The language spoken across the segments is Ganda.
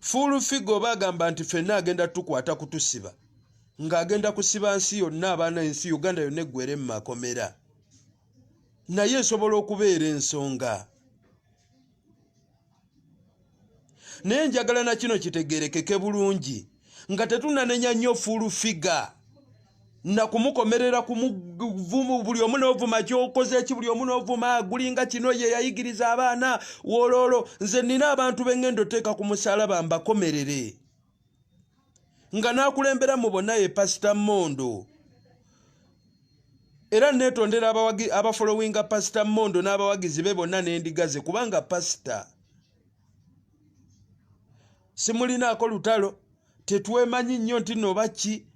Full figure bagamba nti fenna agenda tukwata kutusiba ng'agenda kusiba nsi yonna abaana ensi Uganda yonna eggwere mu makomera naye esobola okubeera ensonga naye njagala na kino kitegeerekeke bulungi nga tetunanenya nnyo full figure na kumukomerera kumuvumu buli omu n'ovuma ky'okoze ki buli omu n'ovuma gulinga kino ye yayigiriza abaana wololo nze nina abantu b'engendo teeka ku musalaba mbakomerere nga naakulembera mu bonna ye Pastor Mondo era neetondera abafollowinga Pastor Mondo n'abawagizi be bonna n'endigaze kubanga pastor simulinaako lutalo tetwemanyi nnyo nti noba ki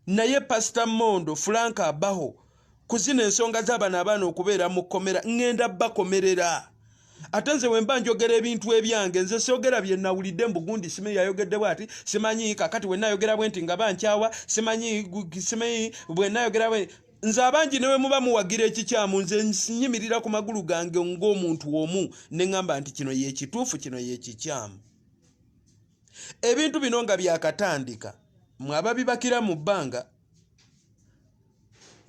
naye Pastor Mondo Frank abaho kuzina ensonga z'abana abaana okubeera mu kkomera ngenda bakomerera ate nze wemba njogera ebintu ebyange nze sogera bye nawulidde mbugundi sime yayogedde bwati simanyi kakati we nayogera bwenti nga bankyawa simanyi bwe nayogera bwe nze abangi newe muba muwagira ekikyamu nze nyimirira ku magulu gange ng'omuntu omu ne ngamba nti kino ye kituufu kino ye kikyamu ebintu bino nga byakatandika mwaba bibakira mu bbanga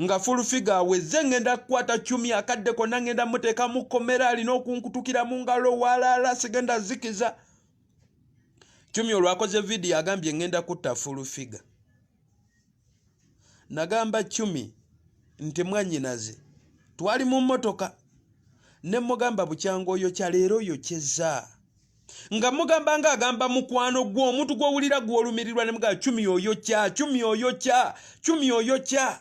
nga full figure aweze ngenda kukwata chumi akadde konna ngenda muteeka mu kkomera alina okunkutukira mu ngalo walaala sigenda zikiza chumi olwakoze video agambye ngenda kutta full figure nagamba chumi nti mwannyinaze twali mu mmotoka ne mugamba bukyango oyo kya leero oyo kyezza nga mugamba nga agamba mukwano gwo omuntu gw'owulira gw'olumirirwa ne mugamba chumi oyo kya chumi oyo kya chumi oyo kya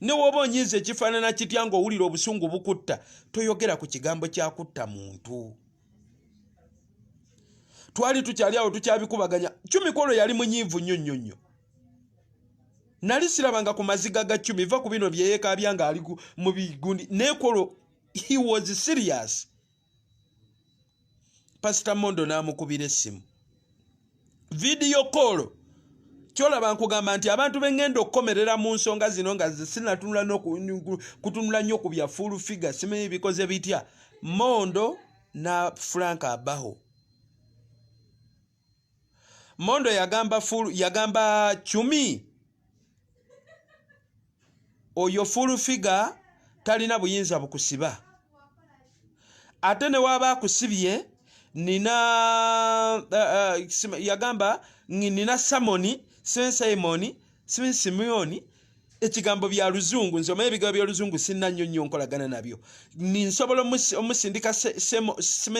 ne woba onyize ekifaanana kitya ng'owulira obusungu bukutta toyogera ku kigambo kya kutta muntu twali tukyali awo tukyabikubaganya chumi kwolwo yali munyiivu nnyo nnyo nnyo nali sirabanga ku maziga ga chumi va ku bino bye yeekaabya nga ali mu bigundi naye kwolwo he was serious Pastor Mondo n'amukubira essimu video call kyolaba nkugamba nti abantu b'engendo okukomerera mu nsonga zino nga sinatunula kutunula nnyo ku bya full figure simanyi bikoze bitya Mondo na Frank abaho Mondo yagamba chumi oyo full figure talina buyinza bukusiba ate ne waba akusibye nina yagamba nina Simoni Simeoni ekigambo bya luzungu nze omanyi ebigambo bya luzungu sinna nnyo nkolagana nabyo ninsobola omusindika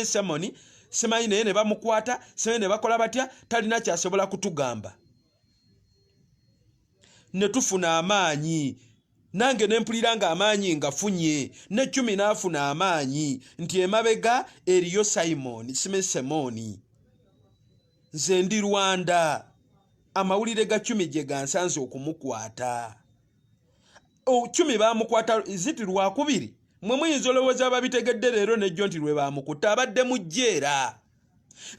Simoni simanyi naye ne bamukwata simanyi ne bakola batya talina kyasobola kutugamba ne tufuna amaanyi nange nempulira nga amaanyi ngafunye ne chumi naafuna amaanyi nti emabega eriyo Simoni nze ndi Rwanda amawulire ga chumi gye gansanze okumukwata chumi bamukwata ziti lwakubiri mwe muyinza olowooza babitegedde leero nejjo nti lwe bamukutta abadde mu jjeera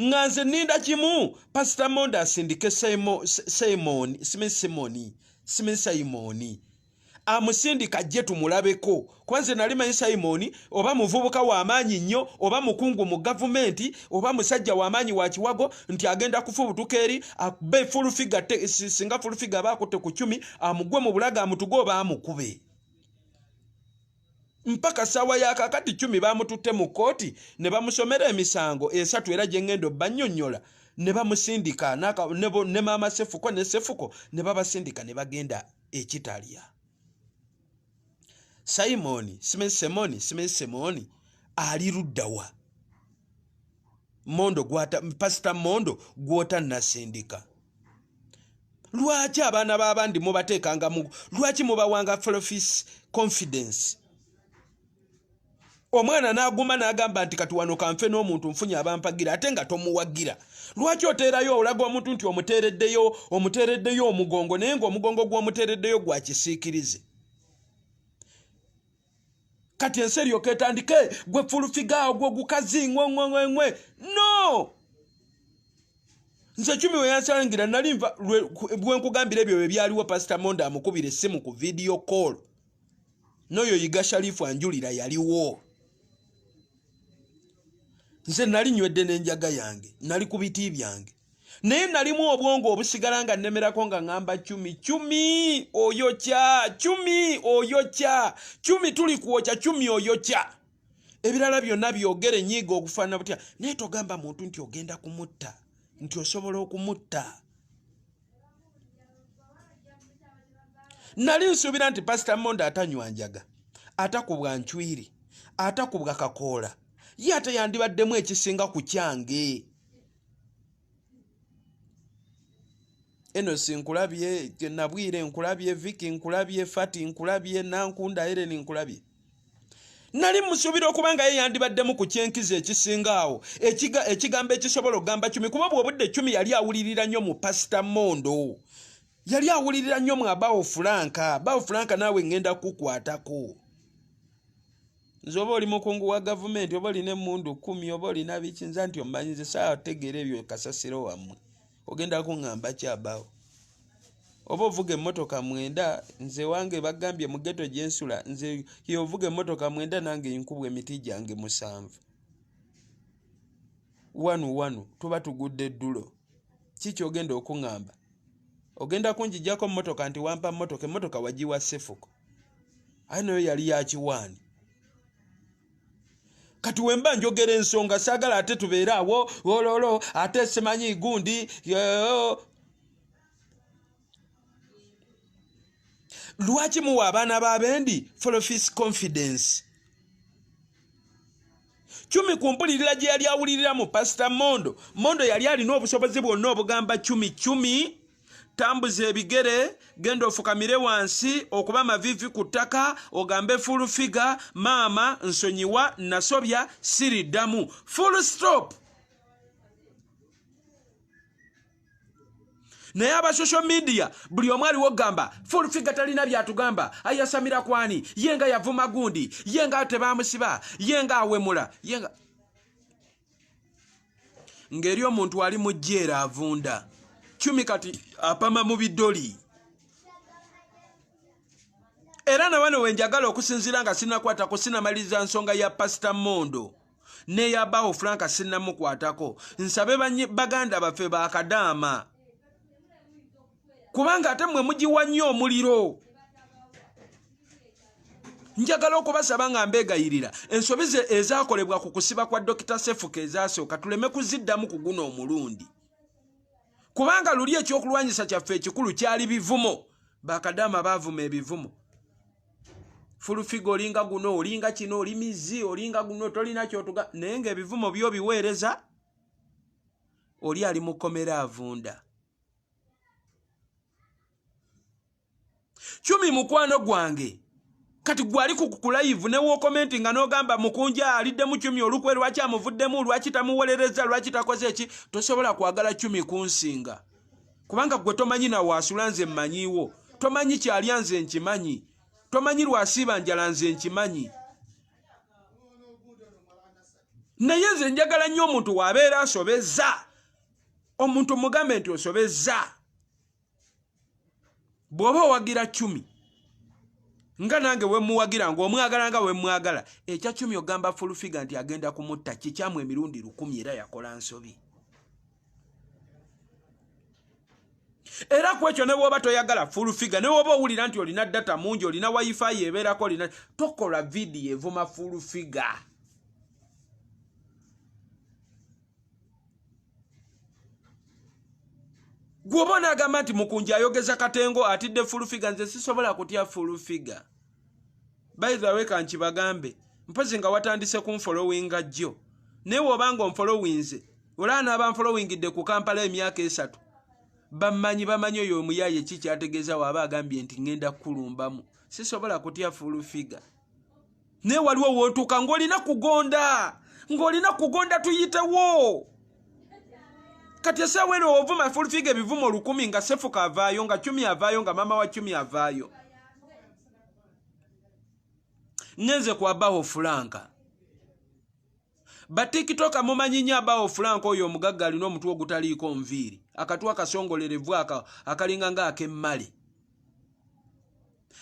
nga nze nninda kimu Pastor Mondo asindike Simoni amusindika je tumulabeko kwanze nali manyi Simoni oba muvubuka wa amaanyi nnyo oba mukungu mu government oba musajja wa amaanyi wa kiwago nti agenda kufubutuka eri akube full figure singa full figure bakutte ku chumi amugwe mu bulaga amutugo oba amukube mpaka sawa yakakati chumi bamututte mu kooti ne bamusomera emisango esatu era gye ngendo bannyonnyola ne bamusindika ne mama Sefuko ne Sefuko ne babasindika ne bagenda ekitalya Simoni ali luddawa Mondo Pastor Mondo gwota nasindika lwaki abaana b'abandi mubateekanga lwaki mubawanga office confidence omwana n'aguma n'agamba nti kati wano kanfe n'omuntu nfunye abampagira ate nga tomuwagira lwaki oteerayo olaga omuntu nti omuteereddeyo omugongo naye ng'omugongo gw'omuteereddeyo gwa kisiikirize kati enseri oketandike gwe full figure gwe gukazi ngwe no nze chumi we yansangira nalimva bwe nkugambira ebyo byaliwo Pastor Mondo amukubira essimu ku video call noyo yiga Sharifu anjulira yaliwo nze nali nywedde n'enjaga yange nali ku biti byange naye nalimu obwongo obusigala nga nnemerako nga ngamba cumi oyokya cumi tuli kwokya cumi oyokya ebirala byonna byogere nyiiga okufaana butya naye togamba muntu nti ogenda kumutta nti osobola okumutta. Nali nsuubira nti Pastor Mondo atanywa njaga atakubwa ncwiri atakubwa kakoola ye ate yandibaddemu ekisinga ku kyange. Enosi nkulabye, Nabwire nkulabye, Vicky nkulabye, Fati nkulabye, Nankunda Eren nkulabye. Nali musubira okubanga ye yandibaddemu ku kyenkize ekisingaawo ekigambo ekisobola okugamba cumi kuba bw'obudde cumi yali awulirira nnyo mu Pastor Mondo. Yali awulirira nnyo mu Abawo Franka. Abawo Franka naawe ngenda kukwatako. Nze oba oli mukungu wa gavumenti oba olina emmundu 10 oba olina biki nze nti omanyize saa tegeera ebyo kasasiro wammwe. Ogenda kuŋŋamba kyabawo. Oba ovuga emmotoka 9 nze wange bagambye mu ghetto gye nsula nze ye ovuga emmotoka 9 nange nkubwe emiti gyange 7. Wanu tuba tugudde ddulo. Kiki ogenda okuŋŋamba? Ogenda kunjijjako mmotoka nti wampa mmotoka wagiwa Sefuko. Ayi nayo yali ya kiwaani. Kati wemba njogera ensonga saagala ate tubeere awo ololo ate simanyi gundi lwaki muwa abaana b'abendi Forofis confidence. Cumi kumpulirira gye yali awulirira mu Pastor Mondo. Mondo yali alina obusobozi bwonna obugamba cumi tambuza ebigere genda ofukamire wansi okuba mavivi ku ttaka ogambe full figure maama nsonyiwa nasobya siriddamu full stop. Naye aba social media buli omu aliwo gamba full figure talina byatugamba ayasamira kwani yenga yavuma gundi yenga tebamusiba yenga awemula yenga ngeri omuntu ali mu jjeera avunda. Cumi kati apama mu bidoli. Era na wano wenjagala okusinzira nga sinakwatako sinamaliza nsonga ya Pastor Mondo ne ya Abawo Franka sinamukwatako. Nsabe baganda baffe ba Kadaama kubanga ate mmwe mugiwa nnyo omuliro. Njagala okubasaba nga mbegayirira ensobi ezaakolebwa ku kusiba kwa Dr. Sefuka ezasooka tuleme kuziddamu ku guno omulundi. Kubanga luli ekyokulwanyisa kyaffe ekikulu kyali bivumo. Bakadaama baavuma ebivumo. Fulufigo olinga guno olinga kino oli mizi olinga guno tolina kyotuga naye ng'ebivumo byo biweereza oli ali mukomera avunda. Cumi mukwano gwange kati gwali ku live ne wo commenting nga n'ogamba mukunja alidde mu cumi olukwe lwaki amuvuddemu lwaki tamuwolereza lwaki takoze eki tosobola kwagala cumi kunsinga kubanga gwe tomanyi na wasula nze mmanyiwo tomanyi kyali nze nkimanyi tomanyi lwasiba njala nze nkimanyi naye nze njagala nnyo omuntu wabeera asobezza omuntu mugambe nti osobezza bw'oba owagira cumi nga nange we muwagira ng'omwagala nga we mwagala ekya cumi ogamba full figure nti agenda kumutta kikyamu emirundi 10 era yakola nsobi. Era kwekyo ne bw'oba toyagala full figure ne bw'oba owulira nti olina data mungi olina wifi ebeerako olina tokola video evuma full figure. Gwobona agamba nti mukunja ayogeza katengo atidde full figure nze sisobola kutya full figure. By the way kanchi bagambe mpozi nga watandise kumfollowinga jjo naye wobanga omfollowinze olana abanfollowingidde ku Kampala emyaka 3 bamanyi oyo omuyaye kiki ategeeza waba agambye nti ngenda kulumbamu sisobola kutya full figure. Naye waliwo wontuka ng'olina kugonda tuyitewo kati esawa eno ovuma full figure ebivumo 10 nga Sefuka avaayo nga cumi avaayo nga mama wa cumi avaayo. Ngenze ku Abawo Franka batikitoka mumanyi nnyo Abawo Franka oyo omugagga alina omutwe ogutaliiko nviiri akatwa akasongolerevu akalinga nga ak'emmale.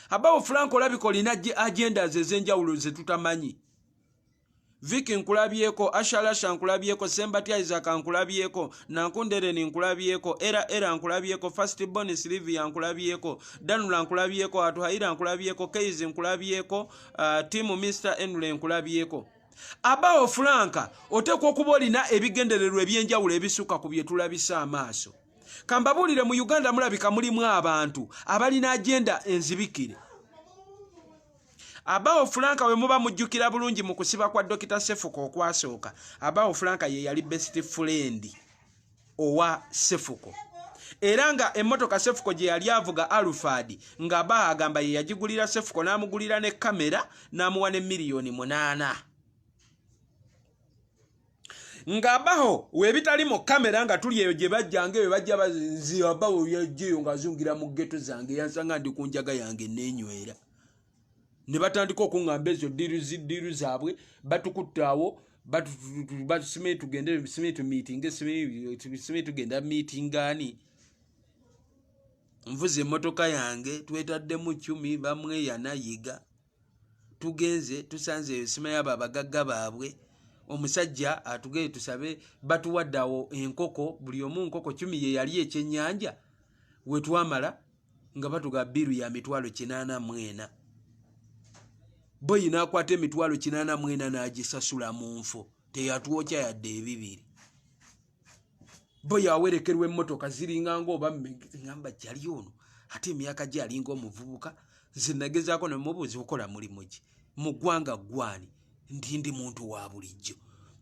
Abawo Franka olabika olina agendas ez'enjawulo ze tutamanyi. Vicky nkulabyeko, Ashalasha nkulabyeko, Sembati Isaac nkulabyeko, Nankundere nkulabyeko, Era nkulabyeko, First Born Sylvia nkulabyeko, Danula nkulabyeko, Atuhaira nkulabyeko, Keizi nkulabyeko, Timu Mr. Enule nkulabyeko. Abawo Franka otekwa okuba olina ebigendererwa ebyenjawulo ebisuka ku bye tulabisa amaaso. Kambabulire mu Uganda mulabika mulimu abantu abalina agenda enzibikire. Abawo Franka we muba mujjukira bulungi mu kusiba kwa Dr. Sefuko okwasooka. Abawo Franka ye yali best friend owa Sefuko. Era nga emmotoka Sefuko gye yali avuga Alfred nga agamba ye yagigulira Sefuko n'amugulira ne kamera n'amuwa ne $8,000,000. Ngabaho webitali mu kamera nga tuli eyo gye bajjange we bajja bazinzi abawo yajeyo ngazungira mu ghetto zange yansanga ndi kunjaga yange nenywera. Ne batandika okungamba ezo diru zaabwe batukuttaawo batusime tugende sime tu meeting sime tugenda meeting ani mvuze emotoka yange twetadde mu 10 bamwe yanayiga tugenze tusanze sime yaba bagagga baabwe omusajja atugee tusabe batuwaddawo enkoko buli omu nkoko 10 ye yali ekyennyanja we twamala nga batuga biru ya $80,000 boyi nakwata $80,000 n'agisasula mu nfo teyatuokya yadde ebibiri. Boyi awerekerwa emmotoka ziringa ng'oba ngamba gyali ono ate emyaka gye alinga omuvubuka nze nagezaako ne mubuuzi okola mulimu ki mu ggwanga gwani ndi muntu wa bulijjo.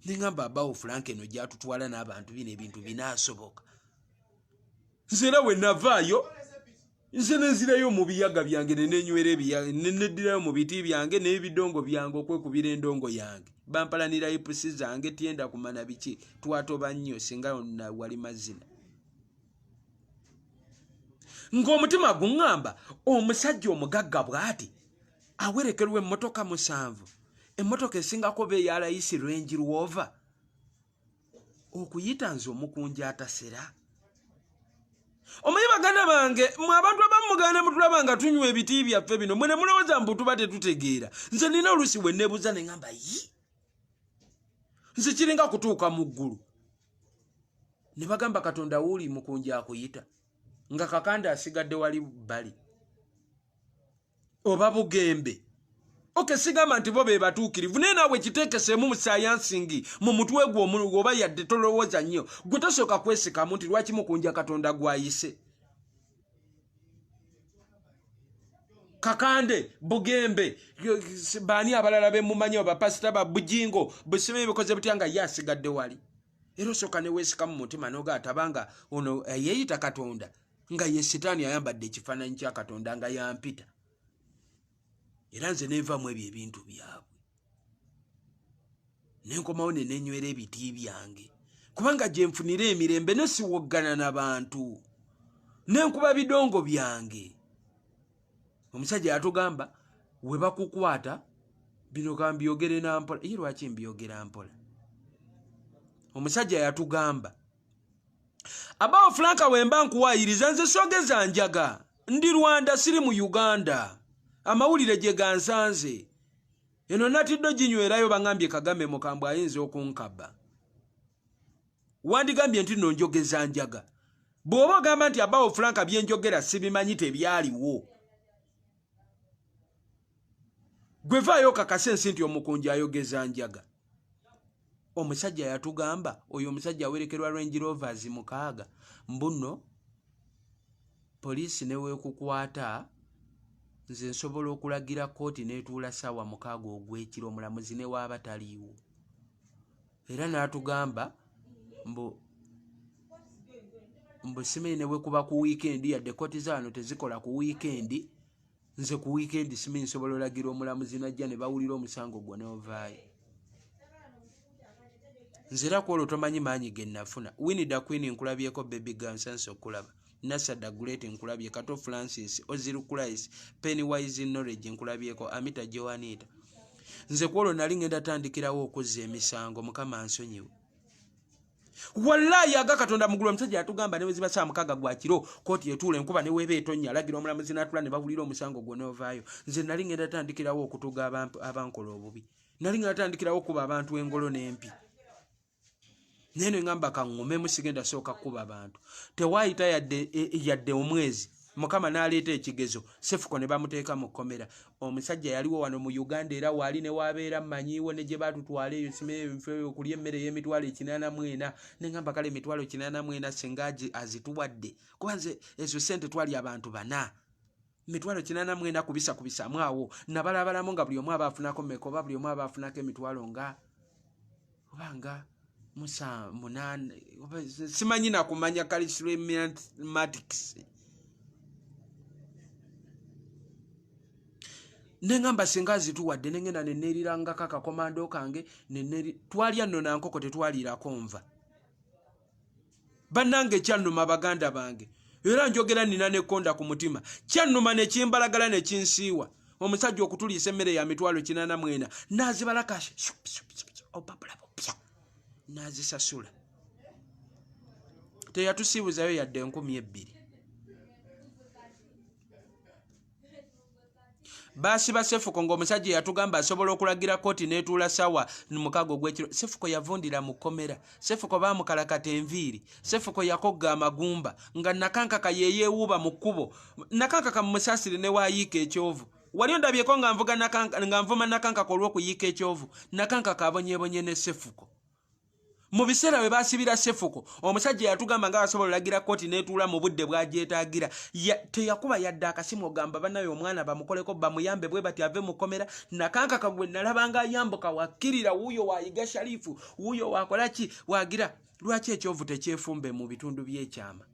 Ningamba Abawo Frank eno gyatutwala n'abantu bino ebintu binaasoboka. Nze era we navaayo nze nenzirayo mu biyaga byange nenenywera neddirayo mu biti byange n'ebidongo byange okwekubira endongo yange. Bampalanira ipusi zange tienda kumana biki twatoba nnyo singa wali mazina. Ng'omutima guŋŋamba omusajja omugagga bw'ati awerekerwa emmotoka 7. Emmotoka esingako be ya Rais Range Rover okuyita nze omukunja atasera. Omanyi baganda bange mwe abantu abamuganda mutulaba nga tunywa ebiti byaffe bino mwene mulowooza mbu tuba tetutegeera. Nze nina oluusi bwe neebuuza ne ngamba nze kiringa kutuuka mu ggulu. Ne bagamba Katonda wuuli mukunja akuyita nga Kakanda asigadde wali bali oba Bugembe. Oke sigamba nti bo be batuukirivu naye naawe kiteekeseemu mu sayansingi mu mutwe gwo oba yadde tolowooza nnyo gwe tosooka kwesikamu nti lwaki mukunja Katonda gwayise. Kakande Bugembe baani abalala bemumanyi bapasita ba Bujingo busime bikoze butya nga ye asigadde wali. Era osooka ne weesikamu mu mutima n'ogaatabanga ono yeeyita Katonda nga ye sitaani ayambadde ekifaananyi kya Katonda nga yampita. Era nze neevaamu ebyo ebintu byabwe nenkomawo ne nenywera ebiti byange kubanga gye nfunira emirembe nesiwoggana n'abantu nenkuba bidongo byange. Omusajja yatugamba we bakukwata bino kambyogere nampola. Ye lwaki mbyogera mpola? Omusajja yatugamba Abawo Franka wemba nkuwaayiriza nze sogeza njaga ndi Rwanda siri mu Uganda. Amawulire gye gansanze eno natiddo ginywerayo bangambye Kagame mukambwe ayinza okunkaba. Wandigambye nti no njogeza njaga. Bw'oba ogamba nti Abawo Franka byenjogera sibimanyi tebyaliwo gwe vaayo kakase nsi nti omukunja ayogeza njaga. Omusajja yatugamba oyo omusajja awerekerwa Range Rovers 6 mbuno poliisi neweekukwata nze nsobola okulagira kooti n'etuula ssaawa 6 ogw'ekiro omulamuzi ne waaba taliiwo. Era n'atugamba mbu simeni ne wekuba ku wiikendi yadde kooti zaano tezikola ku wiikendi nze ku wiikendi simeni nsobola olagira omulamuzi najja ne bawulira omusango gwo n'ovaayo. Nze era kwolwo tomanyi maanyi ge nnafuna. Winnie da Queen nkulabyeko Baby Gansanso okulaba. Nasa da Great nkulabye Kato Francis Oziru Christ Pennywise Knowledge nkulabyeko Amita Joanita. Nze kwolwo nali ngenda tandikirawo okuzza emisango Mukama ansonyiwe. Wallahi aga Katonda mugulu omusajja yatugamba ne weziba saa 6 gwa kiro kooti etuule enkuba ne webe etonnya alagira omulamuzi n'atula ne bawulira omusango gwo n'ovaayo. Nze nali ngenda tandikirawo okutuga abankola obubi nali ngatandikirawo kuba abantu engolo n'empi nene ngamba kangume musigenda soka kuba abantu tewaayita yadde omwezi mukama n'aleeta ekigezo Sefuko ne bamuteeka mu kkomera omusajja yaliwo wano mu Uganda era waali ne wabeera mmanyiiwo ne gye baatutwala eyo simeyo okulya emmere y'emitwalo 84 ne ngamba kale emitwalo 84 senga azituwadde kuba nze ezo ssente twali abantu bana emitwalo 84 kubisaamu awo nabalabalamu nga buli omu abaafunako mmeka oba buli omu abaafunako emitwalo nga obanga musa munane simanyi nakumanya calciumatics nengamba singa zituwadde nengenda neneeriranga kakakomando kange twalya nno nankoko tetwaliirako nva bannange kyannuma baganda bange era njogera nina nekonda ku mutima kyannuma ne kimbalagala ne kinsiiwa omusajja okutuliisa emmere ya mitwalo 84 nazibalaka opapulapopya nazisasula teyatusiibuzayo yadde 2,000 basiba Sefuko ng'omusajja yatugamba asobola okulagira kooti n'etuula sawa mukago gw'ekiro Sefuko yavundira mu kkomera Sefuko baamukalakata enviiri Sefuko yakogga amagumba nga nakankaka yeyeewuuba mu kkubo nakankaka mu musaasire ne waayiika ekyovu wali ondabyeko nga nvuma nakankaka olw'okuyiika ekyovu nakankaka abonyeebonye ne Sefuko mu biseera bwe baasibira Sefuko omusajja yatugamba nga asobola olagira kooti n'etuula mu budde bwagyetaagira teyakuba yadde akasimu ogamba bannayo omwana bamukoleko bamuyambe bwe bati ave mu kkomera nakankaka gwe nalabanga ayambuka wakkirira wuuyo waayiga Sharifu wuuyo waakola ki waagira lwaki ekyovu tekyefumbe mu bitundu by'ekyama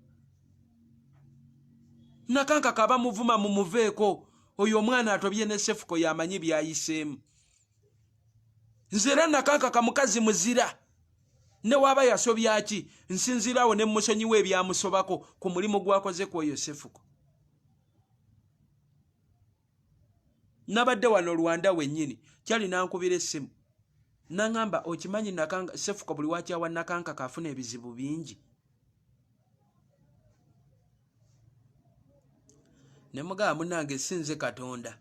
nakankaka abamuvuma mumuveeko oyo omwana atobye ne Sefuko yamanyi byayiseemu nze era nakankaka mukazi muzira ne waba yasobyaki nsinzirawo ne musonyiwe ebyamusobako ku mulimu gwakoze kwoyo Sefuko nabadde wano Rwanda wennyini kyali nankubira essimu nangamba okimanyi nakanga Sefuko buli wakyawa nakankaka afuna ebizibu bingi ne mugamba munange sinze Katonda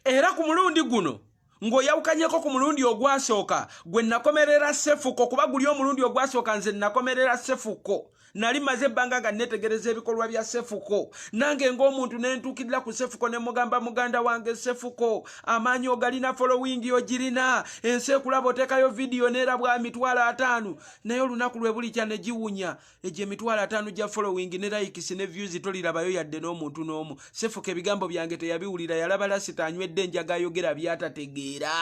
era ku mulundi guno ng'oyawukanyeko ku mulundi ogwasooka gwe nakomerera Sefuko kuba guli omulundi ogwasooka nze nakomerera Sefuko nali maze ebbanga nga netegereza ebikolwa bya Sefuko nange ng'omuntu nentuukirira ku Sefuko ne mugamba muganda wange Sefuko amaanyi ogalina following ogirina ensi ekulaba oteekayo vidiyo neerabwa 5,000 naye olunaku lwe buli kya ne giwunya egyo 5,000 gya following ne likes ne views tolirabayo yadde n'omuntu n'omu Sefuko ebigambo byange teyabiwulira yalaba lasita anywedde enjaga ayogera byatategeera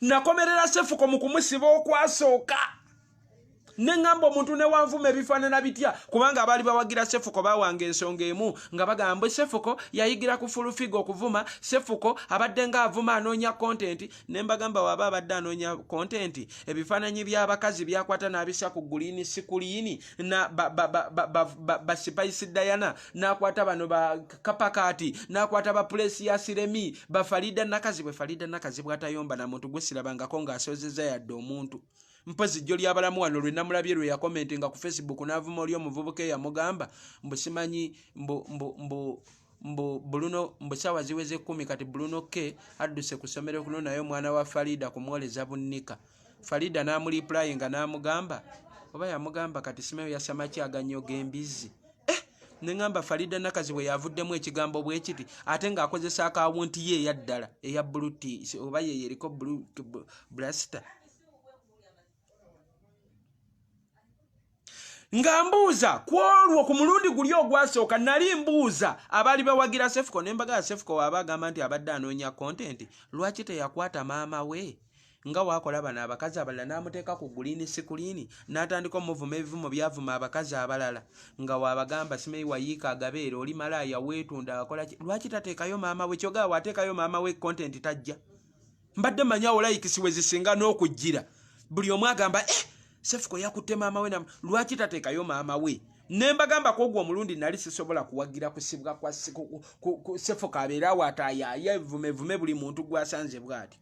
nakomerera Sefuko mu kumusiba okwasooka nengamba omuntu ne wanvuma ebifaanana bitya kubanga abaali bawagira Sefuko bawanga ensonga emu nga bagamba Sefuko yayigira ku fulufigo okuvuma Sefuko abadde nga avuma anoonya content ne mbagamba waba abadde anoonya content ebifaananyi by'abakazi byakwata n'abisa ku gulini sikulini na ba Spice Diana n'akwata bano ba Kapakati n'akwata ba Precious Remi ba Farida Nakazi bwe Farida Nakazi bwatayomba na muntu gwe sirabangako ng'asozeza yadde omuntu mpozi jjo lyabalamu wano lwe namulabye lwe yakomentinga ku Facebook n'avuma oli omuvubuka eyamugamba mbusimanyi Bruno mbusawa ziweze 10 kati Bruno ke adduse ku ssomero kuno naye omwana wa Farida kumwoleza bunnika Farida n'amuliply nga n'amugamba oba yamugamba kati simeyo yasamaki aganyoga embizi nengamba Farida Nakazi bwe yavuddemu ekigambo bwe kiti ate ng'akozesa akawunti ye eyaddala eya Bluetooth oba ye eriko Blaster ngambuuza kwolwo ku mulundi guli ogwasooka nali mbuuza abaali bawagira Sefuko nembaga Sefuko waba agamba nti abadde anoonya content lwaki teyakwata maama we nga waakola bano abakazi abalala n'amuteeka ku gulini sikulini n'atandika omuvuma ebivumo byavuma abakazi abalala nga waabagamba simeyi wayiika agabeere oli malaaya weetunda akola ki lwaki tateekayo maama we kyogaa waateekayo maama we content tajja mbadde manyawo likes we zisinga n'okujjira buli omu agamba Sefuko yakutte maama we lwaki tateekayo maama we nembagamba kwogwo omulundi nali sisobola kuwagira kusibwa kwa Sefuko abeera wataayaya evumevume buli muntu gwasanze bwati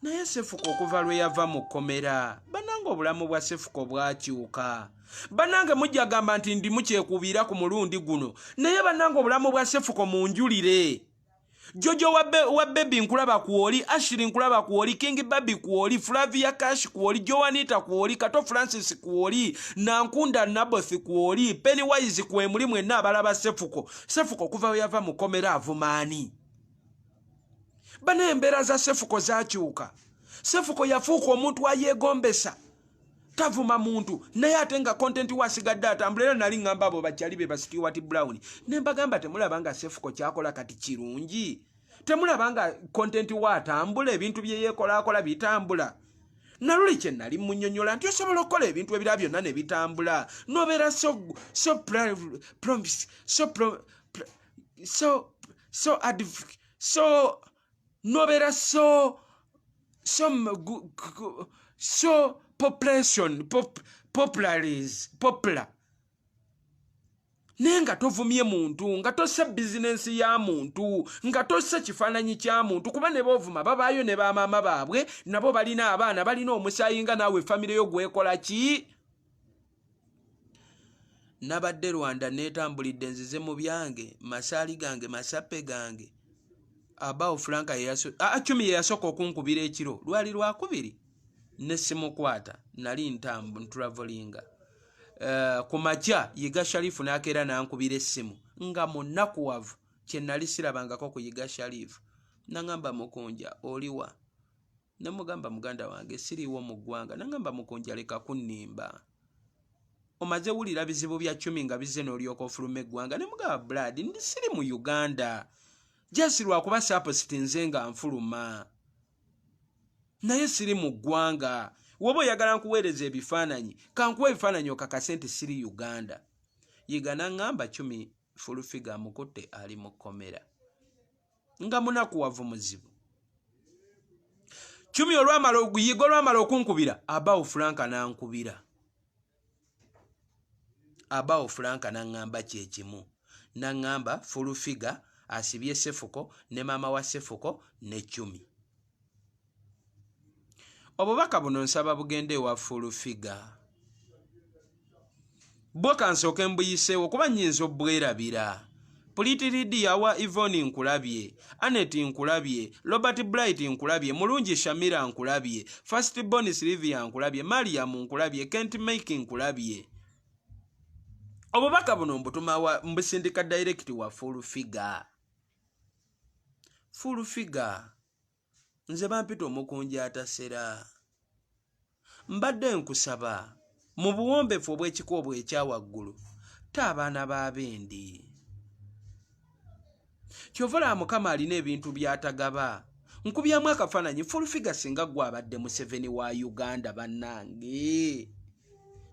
naye Sefuko okuva lwe yava mu kkomera bannange obulamu bwa Sefuko bwakyuka bannange mujja gamba nti ndi mukyekubiira ku mulundi guno naye bannange obulamu bwa Sefuko munjulire Jojo wa Baby nkulaba kuoli, Ashley nkulaba kuoli, King Baby kuoli, Flavia Cash kuoli, Joanita kuoli, Kato Francis kuoli, Nankunda Naboth kuoli, Pennywise kuemuli mwenna abalaba Sefuko. Sefuko kuva yava mukomera avumani. Bana embera za Sefuko zakyuka. Sefuko yafuuka omuntu ayegombesa. Tavuma muntu naye atenga content wasigadde atambulira nali ngamba abo bakyali be Stewart Brown ne mbagamba temulabanga Sefuko kyakola kati kirungi temulabanga content watambula ebintu bye yekola bitambula naluli kye nali munnyonnyola nti osobola okukola ebintu ebira byonna ne bitambula nobeera nobeera so popular nenga tovumye muntu nga tosse business ya muntu nga tosse kifaananyi kya muntu kuba ne bovuma babaayo ne bamaama baabwe nabo balina abaana balina omusaayi nga naawe famire yo gwekola ki nabadde Rwanda netambulidde nzize mu byange masaali gange masape gange abao Franka Chumi yasooka okunkubira ekiro lwali lwakubiri nesimukwata nali travelinga kumacha Yiga Sharifu nakera nankubira essimu nga munakuwavu kye nali sirabangako ku Yiga Sharifu nangamba mukunja oliwa namugamba muganda wange siriwo mu ggwanga nangamba mukunja leka kunnimba omaze wulira bizibu bya Chumi nga bize n'olyoka ofuluma eggwanga ne mugaba Brad ndi siri mu Uganda jasirwa kuba sapoti nze nga nfuluma naye siri mu ggwanga wobo oyagala nkuweereza ebifaananyi kankuwa ebifaananyi okakase nti siri Uganda Yiga nangamba Chumi fulufiga mukutte ali mu kkomera nga munakuwavu muzibu Chumi Yiga olwamala okunkubira abaawo Franka nankubira abaawo Franka nangamba kyekimu nangamba fulufiga asibye Sefuko ne maama wa Sefuko ne Chumi obubaka buno nsaba bugende wa fulufiga bwoka nsooke mbuyiseewo kuba nnyinza obwerabira Pulitiridi yawa Yvonne nkulabye Anet nkulabye Robert Bright nkulabye Mulungi Shamira nkulabye First Born Sylvia nkulabye Mariam nkulabye Kent Mike nkulabye obubaka buno mbutuma mbusindika direct wa fulufiga nze bampita omukunja atasera mbadde nkusaba mu buwombefu obw'ekikuubo ekyawaggulu taabaana b'abendi kyovola Mukama alina ebintu by'atagaba nkubyamu akafaananyi fulufiga singa gwe abadde Museveni wa Uganda bannange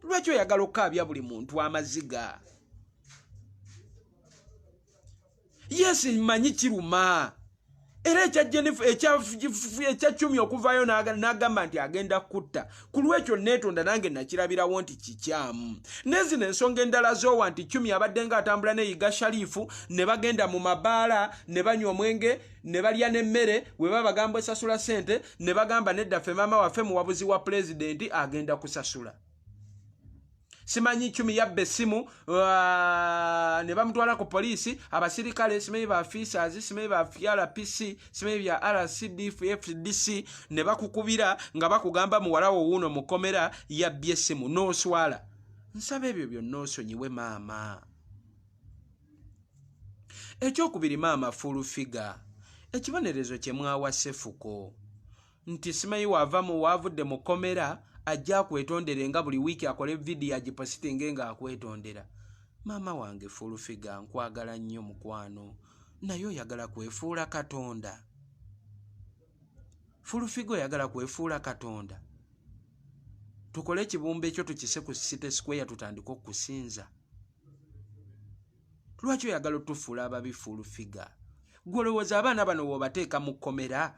lwaki oyagala okukaabya buli muntu amaziga yesi mmanyi kiruma era ekya Chumi okuvaayo n'agamba nti agenda kutta ku lwekyo neetonda nange nakirabirawo nti kikyamu nezino ensonga endala z'owa nti Chumi abadde ng'atambula ne Yiga Sharifu ne bagenda mu mabaala ne banywa omwenge ne balya n'emmere we babagamba esasula ssente ne bagamba nedda ffe maama waffe muwabuzi wa pulezidenti agenda kusasula simanyi Chumi yabba essimu ne bamutwala ku poliisi abasirikale simanyi ba officers simanyi ba RPC simanyi bya RCDFDC ne bakukubira nga bakugamba muwalawo wuuno mu kkomera yabbye essimu n'oswala nsaba ebyo byonna osonyiwe maama ekyokubiri maama fulufiga ekibonerezo kye mwawa Sefuko nti simanyi wavudde mu kkomera ajja kwetondere nga buli wiiki akole video agipositinge nga akwetondera maama wange fulufiga nkwagala nnyo mukwano naye oyagala kwefuula Katonda fulufiga oyagala kwefuula Katonda tukole ekibumba ekyo tukise ku City Square tutandika okusinza lwaki oyagala otufuula ababi fulufiga gwolowooza abaana bano bw'obateeka mu kkomera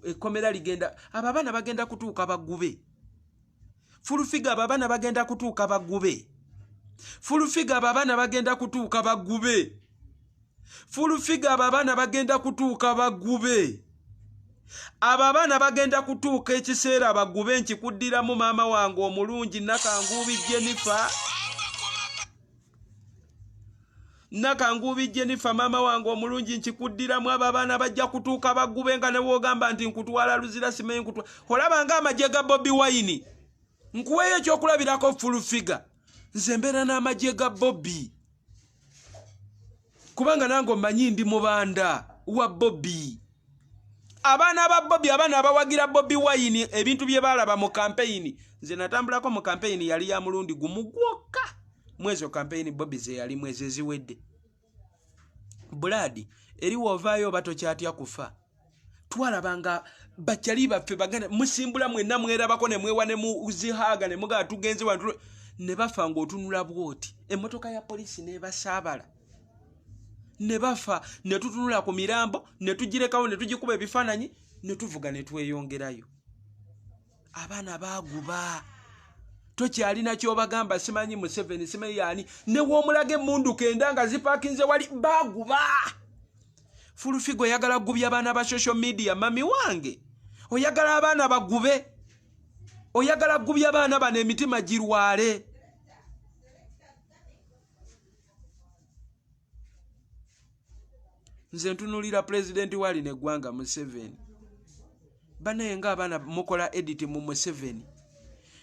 ekkomera ligenda abo abaana bagenda kutuuka bagube fulufiga abo abaana bagenda kutuuka bagube fulufiga abo abaana bagenda kutuuka bagube fulufiga abo abaana bagenda kutuuka bagube abo abaana bagenda kutuuka ekiseera bagube nkikuddiramu maama wange omulungi Nakanguubi Jennifer Nakangubi Jennifer mama wange omulungi nkikuddiramu abo abaana bajja kutuuka bagubenga ne woogamba nti nkutwala luzira simanyi nkutwala. Olabanga amagye ga Bobi Wine. Nkuweeyo ekyokulabirako full figure. Nze mbeera n'amagye ga Bobi. Kubanga nange omanyi ndi mubanda wa Bobi. Abaana ba Bobi, abaana abawagira Bobi Wine ebintu bye balaba mu campaign. Nze natambulako mu campaign yali ya mulundi gumu gwokka. Mwezi campaign Bobi ze yali mwezi ziwedde. Buladi eri wovaayo bato kyatya kufa. Twalabanga bakyali baffe baganda musimbula mwenna mwerabako ne mwewa ne muzihaga ne muga tugenze wantu ne bafa ng'otunula bwoti. Emmotoka ya polisi ne basaabala. Ne bafa ne tutunula ku mirambo ne tugirekawo ne tugikuba ebifaananyi ne tuvuga ne tweyongerayo. Abaana baaguba. Tokyalina kyobagamba simanyi Museveni simanyi yani ne w'omulage mundu kenda nga zipakinze wali baaguba. Full figure oyagala gubya abaana ba social media mami wange. Oyagala abaana bagube. Oyagala gubya abaana bano emitima girwale. Nze ntunulira president wali ne gwanga Museveni. Banaye nga abaana mukola edit mu Museveni.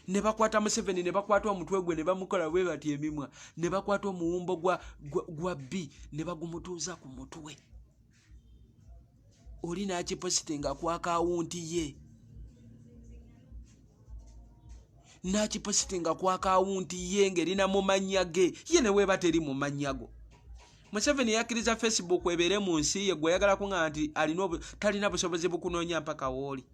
Ne bakwata Museveni ne bakwata omutwe gwe ne bamukola bwe bati emimwa ne bakwata omuwumbo gwa B ne bagumutuuza ku mutwe. Oli n'akipositinga ku akawunti ye. N'akipositinga ku akawunti ye ng'erina mu mannya ge. Ye ne weeba teri mu mannya go. Museveni yakkiriza Facebook ebeere mu nsi ye gwe yagala kuŋŋa nti talina busobozi bukunoonya mpaka wooli.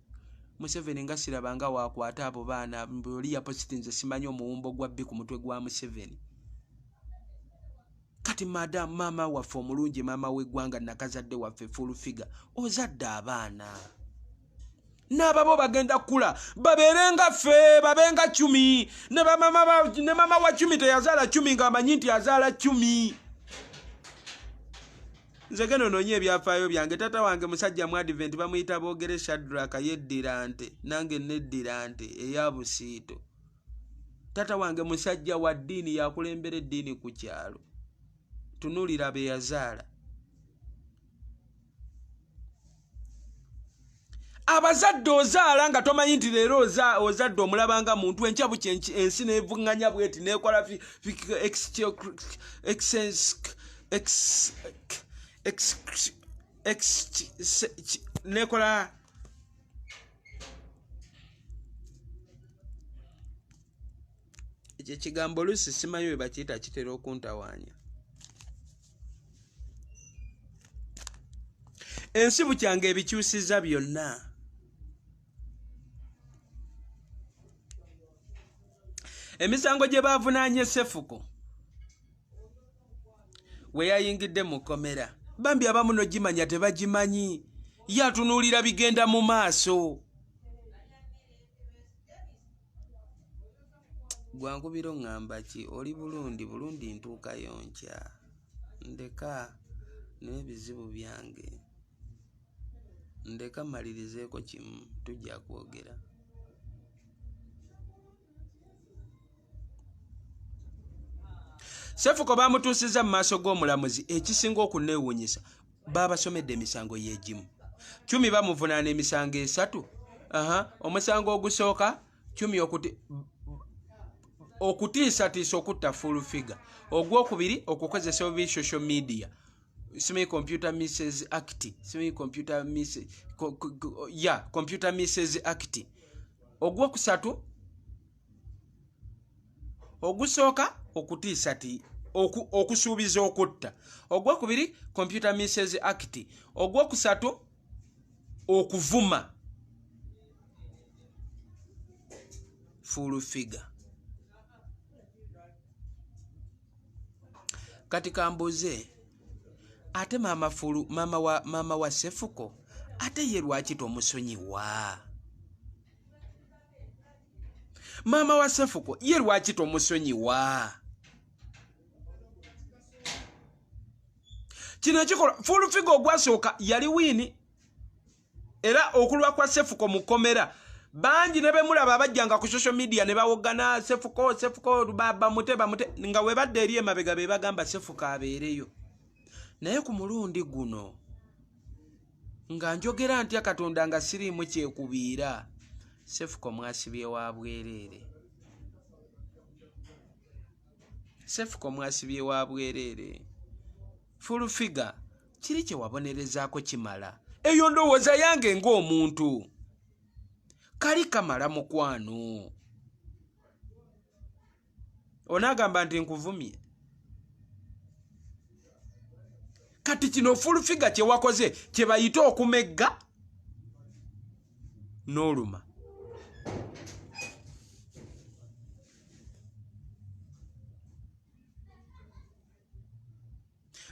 Museveni nga sirabanga waakwata abo baana oli yapositinze simanyi omuwumbo gwa B ku mutwe gwa Museveni. Kati madam mama waffe omulungi mama w'eggwanga nakazadde waffe full figure ozadde abaana. N'ababo bagenda kula babeerenga ffe babenga 10 ne mama wa 10 teyazaala 10 ng'amanyi nti azaala 10. Nze geno noonye ebyafaayo byange tata wange musajja mu advent bamuyita boogere Shadraka yeddira nte nange neddira nte eya busiito. Tata wange musajja wa ddiini yakulembera eddiini ku kyalo. Tunulira be yazaala. Abazadde ozaala nga tomanyi nti leero ozadde omulabanga muntu enkya bukye ensi nevuŋŋanya bweti nekola nekola ekyo kigambo oluusi simanyi bwe bakiyita kitera okuntawaanya. Ensi bukyanga ebikyusizza byonna. Emisango gye baavunaanye Sefuko we yayingidde mu kkomera bambi abamu n'ogimanya tebagimanyi yatunuulira bigenda mu maaso. Gwankubiro ŋŋamba ki oli bulungi ntuukayo nkya ndeka n'ebizibu byange ndeka malirizeeko kimu tujja kwogera. Sefuko bamutuusizza mu maaso g'omulamuzi ekisinga okuneewuunyisa baabasomedde emisango y'egimu 10 bamuvunaana emisango 3. Omusango ogusooka 10 okutiisatiisa okutta full figure. Ogwokubiri okukozesa obubi social media simanyi Computer Misses Act simanyi Computer Misses Act. Ogwokusatu ogusooka okutiisa ti okusuubiza okutta. Ogwokubiri Computer Misses Act. Ogwokusatu okuvuma full figure. Kati kambuze ate mama wa Sefuko ate ye lwaki tomusonyiwa? Mama wa Sefuko ye lwaki tomusonyiwa? Kino ekikola full figure ogwasooka yali wiini era okulwa kwa Sefuko mu kkomera bangi ne bemulaba abajjanga ku social media ne bawogana Sefuko bamute nga we badde eri emabega be bagamba Sefuko abeereyo. naye ku mulundi guno nga njogera ntya Katonda nga siriimu kyekubiira, Sefuko mwasibye wa bwereere. Sefuko mwasibye wa bwereere. Full figure kiri kye wabonerezaako kimala. Eyo ndowooza yange ng'omuntu. Kali kamala mukwano. Onaagamba nti nkuvumye. Kati kino full figure kye wakoze kye bayita okumegga n'oluma.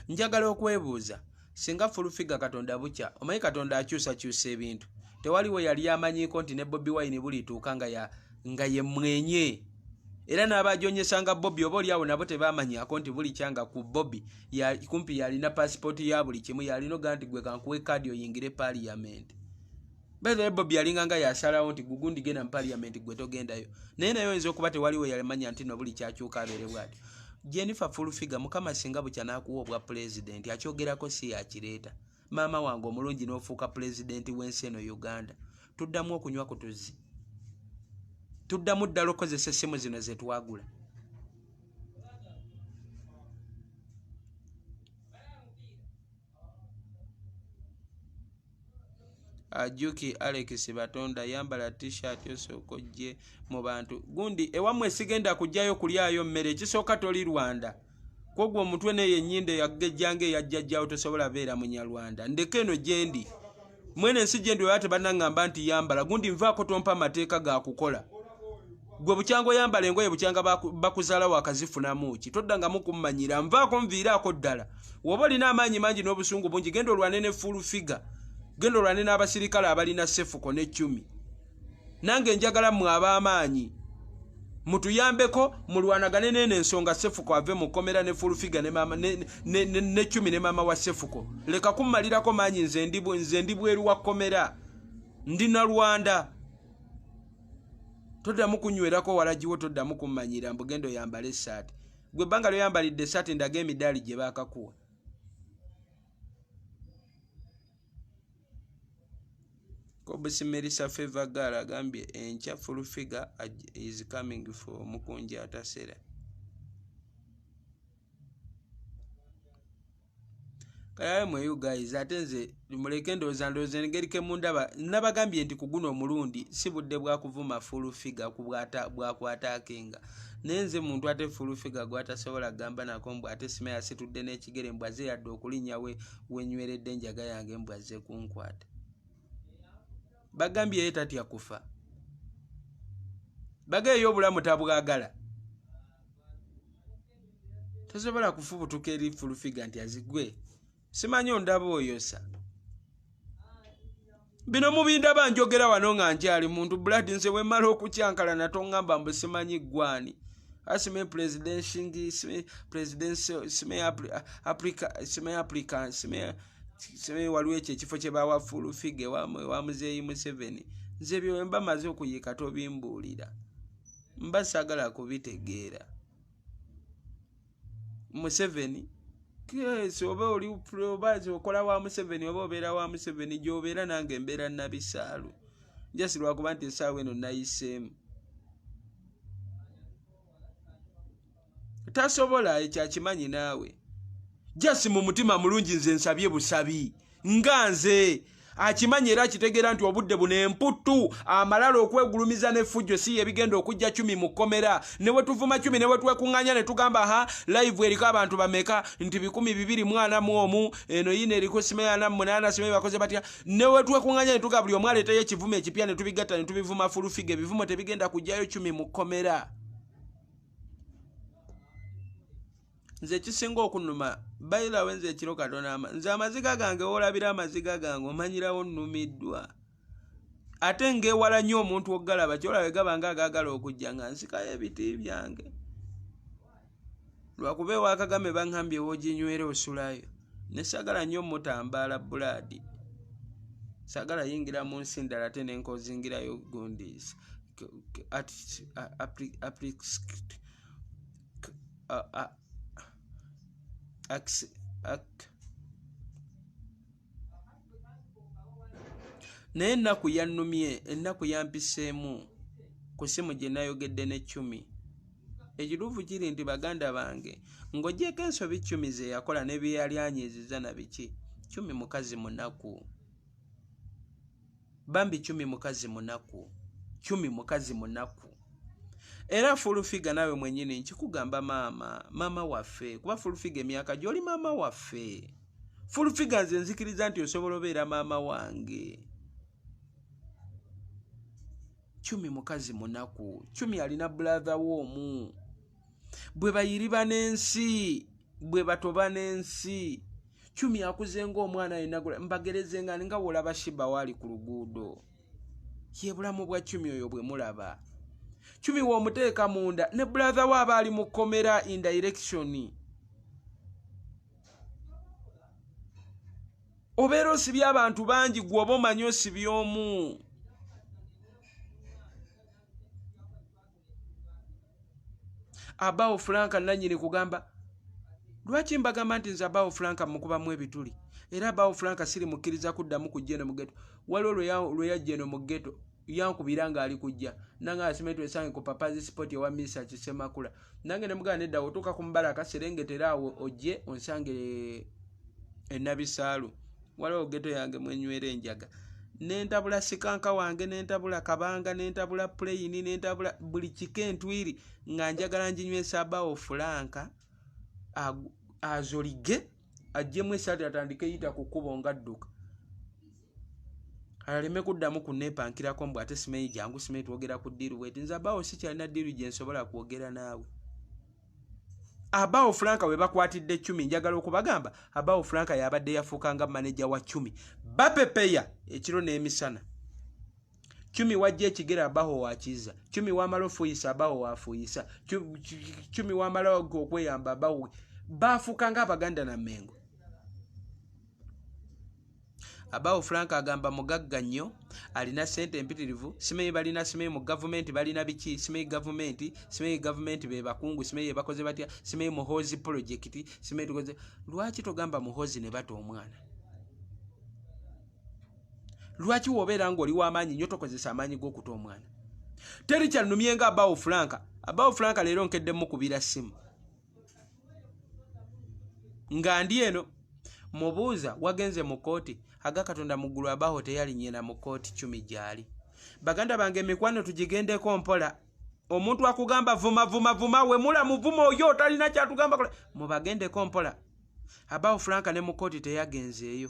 Njagala okwebuuza, singa full figure Katonda bukya, omanyi Katonda akyusa ebintu. Tewaliwo yali amanyiiko nti ne Bobi Wine bulituuka nga ye mwenye. Era n'abajonyesanga Bobi oba oli awo nabo tebamanyaako nti buli kyanga ku Bobi kumpi yalina passport ya buli kimu, yalina nti gwe kankuwe kadi oyingire parliament. Bale Bobi yalinga nga yasalawo nti gugundi genda mu parliament gwe togendayo. Naye nayo oyinza okuba tewaliwo yalimanya nti no buli kyakyuka abeere bw'ati. Jennifer full figure mukama singa bukya n'akuwa obwa president akyogerako si yakireeta. Maama wange omulungi n'ofuuka president w'ensi eno Uganda. Tuddamu okunywa ku tuzzi. Tuddamu ddala okozesa essimu zino ze twagula. Ajuki Alex Batonda yambala t-shirt osooka ojje mu bantu. Gundi ewamwe sigenda kujjayo kulyayo mmere kisooka toli Rwanda. Kwogwo omutwe neye ennyinde yagejjange yajjajjawo tosobola beera munyarwanda. Ndeke eno gyendi. Mwene ensi gyendi weyate bannangamba nti yambala. Gundi nvaako tompa amateeka ga kukola. Gwe bukyango yambala engoye bukyanga bakuzaala wakazifunamu ki. Toddangamu kummanyira. Nvaako nviiraako ddala. Woba olina amaanyi mangi n'obusungu bungi genda olwane ne full figure. Gendo lwane n'abasirikale abalina Sefuko ne 10. Nange njagala mwe ab'amaanyi. Mutuyambeko mulwanagane nene ensonga Sefuko ave mu komera ne full figure ne mama ne 10 ne mama wa Sefuko. Leka kummalirako maanyi nze ndi bweru wa komera. Ndi na Rwanda. Toddamu kunywerako walagiwo toddamu kummanyira mbugendo yambale essaati. Gwe banga lyo yambalidde essaati ndaga emidaali gye baakakuwa. Kobisi Melissa Favor Gala agambye enkya full figure is coming for Mukunji atasera. Kaya mwe you guys atenze muleke ndowooza engeri ke mundaba nabagambye nti kuguno omulundi si budde bwa kuvuma full figure bwakwataakinga. Nenze muntu ate full figure gwatasobola gamba nako mbw ate Simeya situdde n'ekigere mbwaze yadde okulinnya wenyweredde enjaga yange mbwaze kunkwata. Bagambye tatya kufa. Bagayo obulamu tabwagala. Tasobola kufubutuka eri full figure nti azigwe. Simanyi ondaba oyosa. Bino mubindaba njogera wano nga nkyali muntu blood nse wemala okukyankala natongamba mbu simanyi gwani. Asime Sime waliwo ekifo kye bawa full figure wa muzeeyi Museveni. Nze byo mba maze okuyiika tobimbuulira. Mba saagala kubitegeera. Museveni yes oba oli probazi okola wa Museveni oba obeera wa Museveni gy'obeera nange mbeera Nabisaalu. Just lwakuba nti essaawa eno nayiseemu. Tasobola ekyakimanyi naawe. Jasi mu mutima mulungi nze nsabye busabi. Nga nze akimanyi era akitegeera nti obudde buno emputtu amalala okwegulumiza n'effujjo si ebigenda okujja 10 mu kkomera. Ne bwe tuvuma 10 ne bwe twekuŋŋaanya ne tugamba live eriko abantu bameka nti 241 eno yino eriko Simeya 8 Simeya bakoze batya. Ne bwe twekuŋŋaanya ne tugamba buli omu aleetayo ekivumo ekipya ne tubigatta ne tubivuma full figure. Ebivumo tebigenda kujjayo 10 mu kkomera. Nze kisinga okunuma bayira wenze ekiro Katonda nze amaziga gange olabira amaziga gange omanyirawo nnumiddwa. Ate ngewala nnyo omuntu ogalaba kyolaba gabanga agagala okujja nga nsikayo ebiti byange. Lwakuba ewa Kagame baŋŋambye wooginywera osulayo. Ne sagala nnyo mutambaala buladi. Sagala yingira mu nsi ndala ate nenkozingirayo gundi. naye ennaku yannumye ennaku yampiseemu ku simu gye nayogedde ne Cumi. Ekiruufu kiri nti baganda bange ng'ogyeko ensobi Cumi ze yakola ne bye yali anyiiziza na biki. Cumi mukazi munaku. Bambi Cumi mukazi munaku. Cumi mukazi munaku. Era Fullfigure nawe mwenyini nkikugamba maama waffe. Kuba Fullfigure emyaka gy'oli maama waffe. Fullfigure nze nzikiriza nti osobola obeera maama wange. Cumi mukazi munaku. Cumi alina brother w'omu. Bwe bayiriba n'ensi, bwe batoba n'ensi. Cumi akuze ng'omwana yenagula mbagereze nga wolaba Shiba wali ku luguudo. Ye bulamu bwa Cumi oyo bwe mulaba. Cumi w'omuteeka munda ne brother w'aba ali mu komera in direction. Obeera osibye abantu bangi gw'oba omanyi osibye omu. Abawo Franka nanyini kugamba lwaki mbagamba nti nze Abawo Franka mukubamu ebituli era Abawo Franka siri mukkiriza kuddamu kujja eno mu ghetto. Waliwo lwe yajja eno mu ghetto yankubira nga ali kujja nanga asimetu esange ku papazi sport ewa Misa Kisemakula nange ne mugana nedda otuuka ku Mbaraka serengetera awo ojje onsange Nabisaalu. Waliwo ghetto yange mwenywera enjaga nentabula Sikanka wange nentabula Kabanga nentabula Plain nentabula buli kikentwiri nga njagala njinywesa Abawo Franka azolige ajjemu esati atandike yita ku kkubo nga dduka aleme kuddamu kunneepankirako mbw ate simeyi jangu simeyi twogera ku ddiiru bweti nze Abawo sikyalina ddiiru gye nsobola kwogera naawe. Abawo Franka we bakwatidde Cumi njagala okubagamba Abawo Franka yabadde yafuukanga manager wa Cumi bapepeya ekiro n'emisana. Cumi wajja ekigera Abawo wakiza. Cumi wamala ofuuyisa Abawo wafuuyisa. Cumi wamala okweyamba Abawo baafuukanga abaganda na Mmengo. Abawo Franka agamba mugagga nnyo alina ssente empitirivu simeyi balina simeyi mu gavumenti balina biki simeyi gavumenti be bakungu simeyi bakoze batya simeyi muhozi project simeyi tukoze. Lwaki togamba muhozi ne bata omwana? Lwaki wobeera ng'oli w'amaanyi nnyo tokozesa amaanyi g'okuta omwana? Teri kyannumye nga Abawo Franka. Abawo Franka leero nkedde mukubira ssimu nga ndi eno mubuuza wagenze mu kooti aga Katonda muggulu Abawo teyalinyena mu kooti Cumi gyali. Baganda bange emikwano tugigendeko mpola. Omuntu akugamba vuma we mula muvuma oyo talina kyatugamba kola mubagendeko mpola. Abawo Franka ne mu kooti teyagenzeeyo.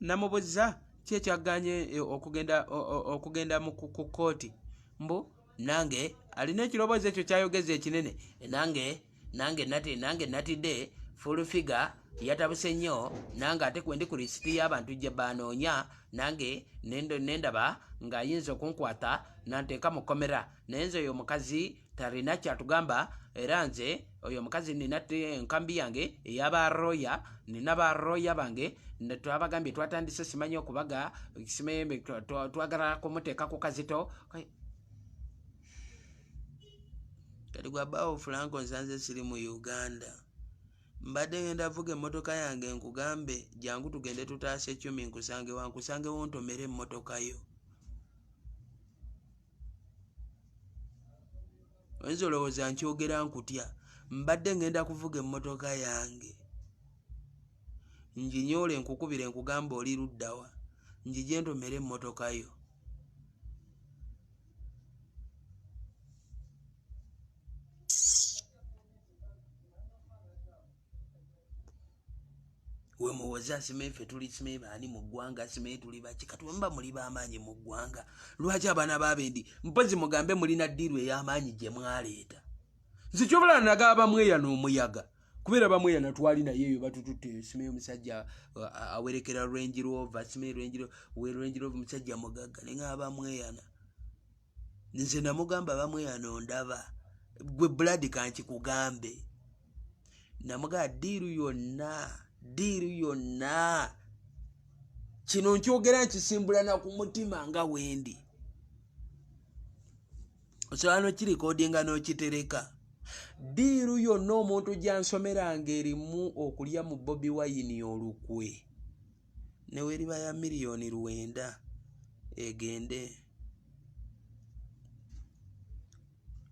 Namubuuza ki ekyaganye okugenda mu kooti mbu nange alina ekirowoozo ekyo kyayogeza ekinene nange natidde Fullfigure yatabuse nnyo nange ate kwendi ku lisiti y'abantu gye banoonya nange nendaba ng'ayinza okunkwata nanteeka mu komera naye nze oyo omukazi talina kyatugamba era nze oyo omukazi nina enkambi yange ey'abaroya nina baroya bange twabagambye twatandise simanyi okubaga twagala kumuteeka ku kazito kati gwe Abawo Franka nsanze siri mu Uganda. Mbadde ngenda vuga emmotoka yange nkugambe jangu tugende tutaase Cumi nkusange wontomere emmotoka yo. Oyinza olowooza nkyogera nkutya. Mbadde ngenda kuvuga emmotoka yange nginyoole nkukubire nkugamba oli luddawa njije ntomere emmotoka yo. We muwoza simeyi ffe tuli simeyi baani mu ggwanga simeyi tuli baki kati mba muli b'amaanyi mu ggwanga lwaki abaana b'abendi mpozi mugambe mulina ddiiru ey'amaanyi gye mwaleeta. Nze kyobala nagaba bamweya n'omuyaga kubeera bamweya natwali naye eyo batututte simeyi omusajja awerekera Range Rover simeyi Range Rover musajja mugagga ne ngaba bamweyana. Nze namugamba bamweyana ondaba gwe Blood kankikugambe namugaa ddiiru yonna kino nkyogera nkisimbulana ku mutima nga wendi osobola n'okirikodinga n'okitereka. Ddiiru yonna omuntu gyansomeranga erimu okulya mu Bobi Wine olukwe ne weriba ya miliyoni 9 egende.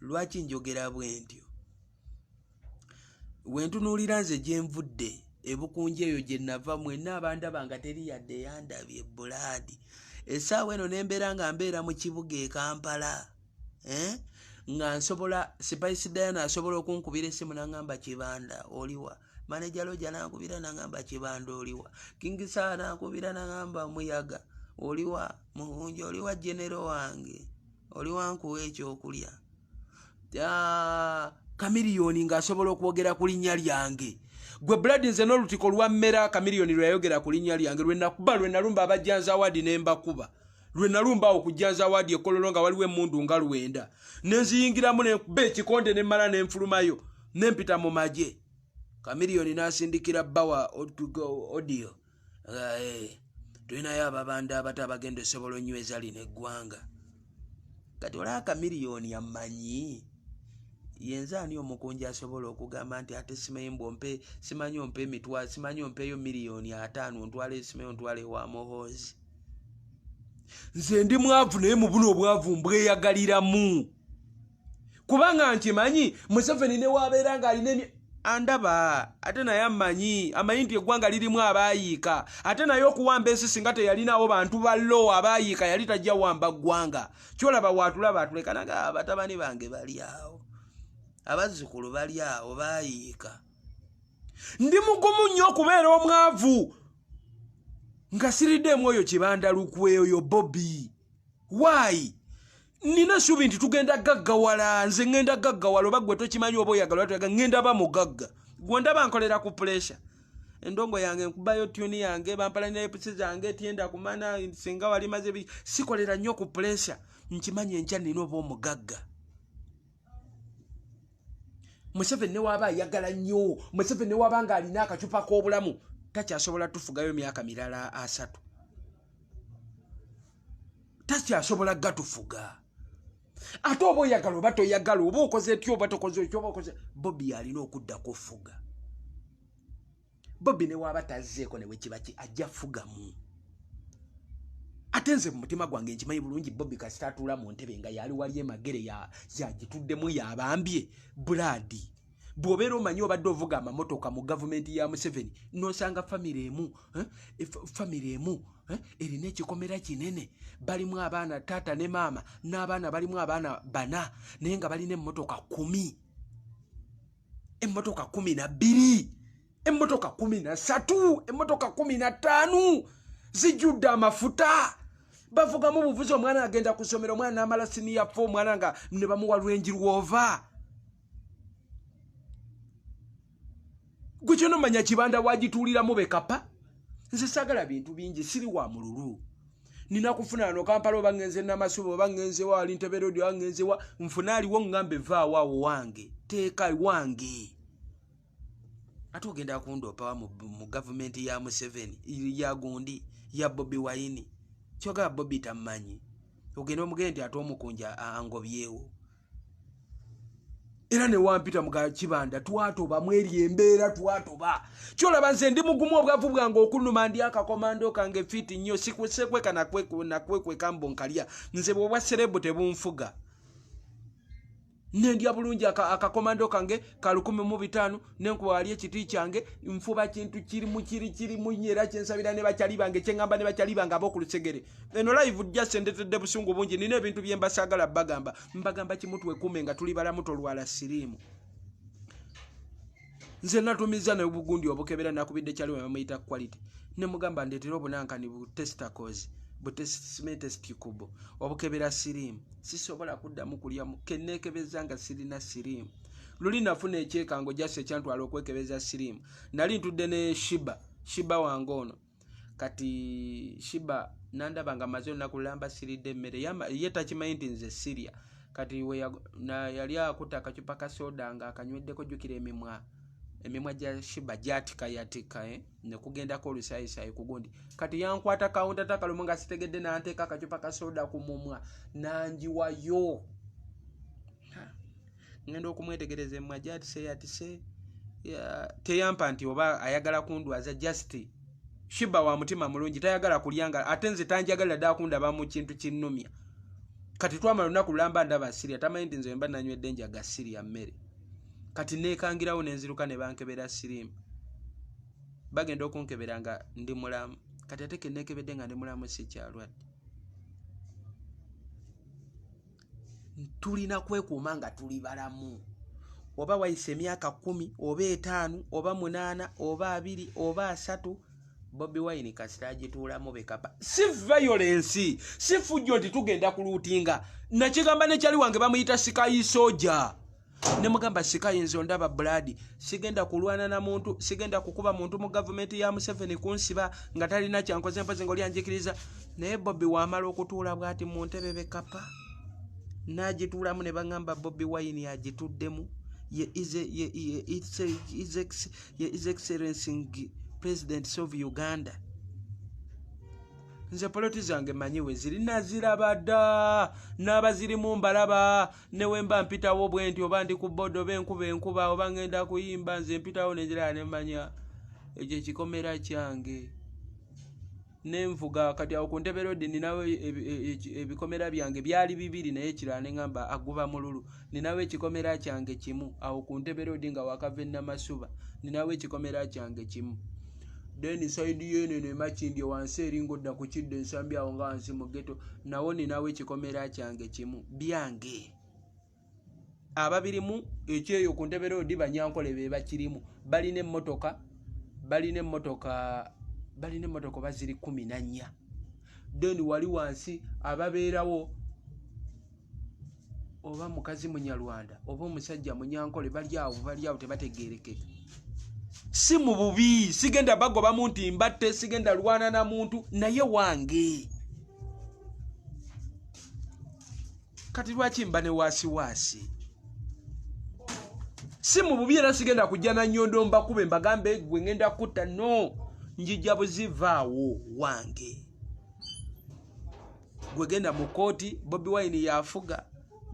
Lwaki njogera bwentyo? Wentunuulira nze gye nvudde ebukunje eyo gye nava mwenna abandaba nga teri yadde yandabye Buladi. Essaawa eno ne mbeera nga mbeera mu kibuga e Kampala, nga nsobola Spice Diana asobola okunkubira essimu n'angamba Kibanda oliwa, Manager Roger n'ankubira n'angamba Kibanda oliwa, King Sir n'ankubira n'angamba Muyaga oliwa, Muhungi oliwa, General wange oliwa, nkuwa ekyokulya. Kamiliyoni ng'asobola okwogera ku linnya lyange. Gwe Blood nze n'olutiko lwa mmera Kamiliyoni lwayogera ku linnya lyange, lwe nalumba abajjanza awadi ne mbakuba, lwe nalumba okujjanza awadi ekololo nga waliwo emmundu nga 9 ne nziyingiramu ne nkuba ekikonde ne mmala ne nfulumayo ne mpita mu magye. Kamiliyoni n'asindikira Bawa audio. Tulinayo ababanda abato abagenda osobola onyweza lino eggwanga. Kati olaba Kamiliyoni amanyi yenza ani omukunji asobola okugamba nti ate simanyi ompe emitwalo, simanyi ompeeyo miliyoni 5 ontwale esimeyo ontwale wa Muhoozi. Nze ndi mwavu naye mu buno obwavu mbweyagaliramu. Kubanga nkimanyi Museveni ne wabeera ng'alina andaba ate naye amanyi nti eggwanga lirimu abaayiika, ate naye okuwamba ensisi nga teyalinawo bantu ballo abaayiika yali tajja wamba ggwanga. Kyolaba waatulaba atulekanaga abatabani bange bali awo, abazzukulu bali awo baayiika. Ndi mugumu nnyo okubeera omwavu nga siriddemu oyo Kibanda lukwe oyo Bobby. Why? Nina subi nti tugenda gaggawala, nze ngenda gaggawala oba gwe tokimanyi oba oyagala tulaga ngenda ba mugagga. Gwe ndaba nkolera ku pressure. Endongo yange nkubayo tune yange bampala ne episodes zange tienda kumana singa wali maze sikolera nnyo ku pressure. Nkimanyi enkya nina oba omugagga. Museveni ne waba ayagala nnyo, Museveni ne waba nga alina akacupa k'obulamu takyasobola tufugayo myaka mirala 3. Takyasobola gatufuga. Ate oba oyagala oba toyagala, oba okoze etyo oba tokoze ekyo oba okoze, Bobby alina okudda kufuga. Bobby ne waba tazzeeko ne wekibaki ajja fugamu. Ate nze mu mutima gwange nkimanyi bulungi Bobby kasita atuula mu ntebe nga yali wali emagere yagituddemu yabambye Buladi. Bw'obeera omanyi obadde ovuga amamotoka mu gavumenti ya Museveni n'osanga famire emu erina ekikomera kinene, balimu abaana taata ne maama n'abaana balimu abaana 4 naye nga balina emmotoka 10, emmotoka 12, emmotoka 13, emmotoka 15 zijjudde amafuta. Bavugamu buvuzi, omwana agenda ku ssomero, omwana n'amala senior 4, omwana nga ne bamuwa Range Rover. Gwe kyono manya Kibanda wagituuliramu bekapa. Nze saagala bintu bingi, siri wa mululu. Nina kufuna no Kampala oba ngenze n'amasubo oba ngenze wali Ntebe Road oba ngenze wa nfuna aliwo ngambe vaawo awo wange teeka wange. Ate ogenda kundopa mu gavumenti ya Museveni ya gundi ya Bobby Wine. Kyoga Bobby tamanyi. Ogenda omugende ate omukunja angobyewo. Era ne wampita muga Kibanda twatoba mweri embeera twatoba. Kyolaba nze ndi mugumu obwavu bwange okuluma ndi akakomando kange fiti nnyo sikwesekwe kana kwekwe kambo nkalya. Nze bw'obwa serebo tebunfuga. Nendya bulungi akakomando kange ka 105 nenkuwali ekiti kyange nfuba kintu kiri mu nyera kyensabira ne bakyali bange kyengamba ne bakyali bange abokulusegere. Eno live just sendetedde busungu bungi nina ebintu bye mbasagala mbagamba kimutwe kume nga tuli bala muto lwala sirimu. Nze natumiza ne bugundi obukebera nakubidde kyali bamuyita quality ne mugamba ndetera obunankani bu testicles test kubo obukebera sirimu sisobola kuddamu kulya kenekebeza nga sirina sirimu. Luli nafuna ekyekango jase kyantwala okwekebeza sirimu nali ntudde ne Shiba wangono kati Shiba nandaba nga maze nakulamba siridde mmere yeta kimanyi nti nze Syria kati we yali akuta akacupa ka soda nga akanyweddeko jukira emimwa ja Shiba jatika yatika ne kugendako olusayisayi kugundi kati yankwata kaunta takalomo nga sitegedde nanteeka akacupa ka soda ku mumwa nanjiwayo ngenda okumwetegereza emmwa jatise teyampa nti oba ayagala kundwaza just Shiba wa mutima mulungi tayagala kulyanga ate nze tanjagala dda kundaba mu kintu kinnumya. Kati twamala olunaku lulamba ndaba Siria tamanyi nti nze mba nanywedde njaga Siria mmere. Kati neekangirawo nenziruka ne bankebera sirimu. Bagenda okunkebera nga ndi mulamu. Kati ate ke neekebedde nga ndi mulamu sikyalwadde. Tulina kwekuuma nga tuli balamu. Oba wayise emyaka 10 oba 5 oba 8 oba 2 oba 3 Bobi Wine kasita agituulamu bekapa. Si violence, si fujjo nti tugenda kuluutinga. Nakigamba ne kyali wange bamuyita Sky Soja. Ne mugamba Sky nzo ndaba blood. Sigenda kulwana na muntu, sigenda kukuba muntu mu government ya Museveni kunsiba nga talina kyankoze mpoze ngoli anjikiriza. Naye Bobi wamala okutuula bwati mu ntebe bekapa. N'agituulamu ne bangamba Bobi Wine agituddemu. His Excellency President of Uganda. Nze poloti zange manyiwe ziri nazirabada n'abazirimu mbalaba ne wemba mpitawo bwenti oba ndi ku bodo benkuba oba ngenda kuyimba nze mpitawo nezira ne manya ekyo kikomera kyange nenvuga kati awo ku ntebe road ninawe ebikomera byange byali 2 naye kirane ngamba aguba mululu ninawe ekikomera kyange kimu awo ku ntebe road nga wakave namasuba ninawe ekikomera kyange kimu. Then side yene ne machindi wansi eringo dda ku kidde ensambi awo nga wansi mu ghetto nawo ninawe ekikomera kyange kimu byange. Ababirimu ekyeyo ku ntebe road banyankole be bakirimu balina emmotoka baziri 14. Then wali wansi ababeerawo oba mukazi Munyarwanda oba omusajja Munyankole bali awo tebategeerekeka. Si mu bubi sigenda bagoba muntu mbatte sigenda lwana na muntu naye wange. Kati lwaki mba ne wasiwasi? Si mu bubi era sigenda kujja na nnyondo mbakube mbagambe gwe ngenda kutta no. Njijja buzivaawo wange. Gwe genda mu kooti Bobi Wine yafuga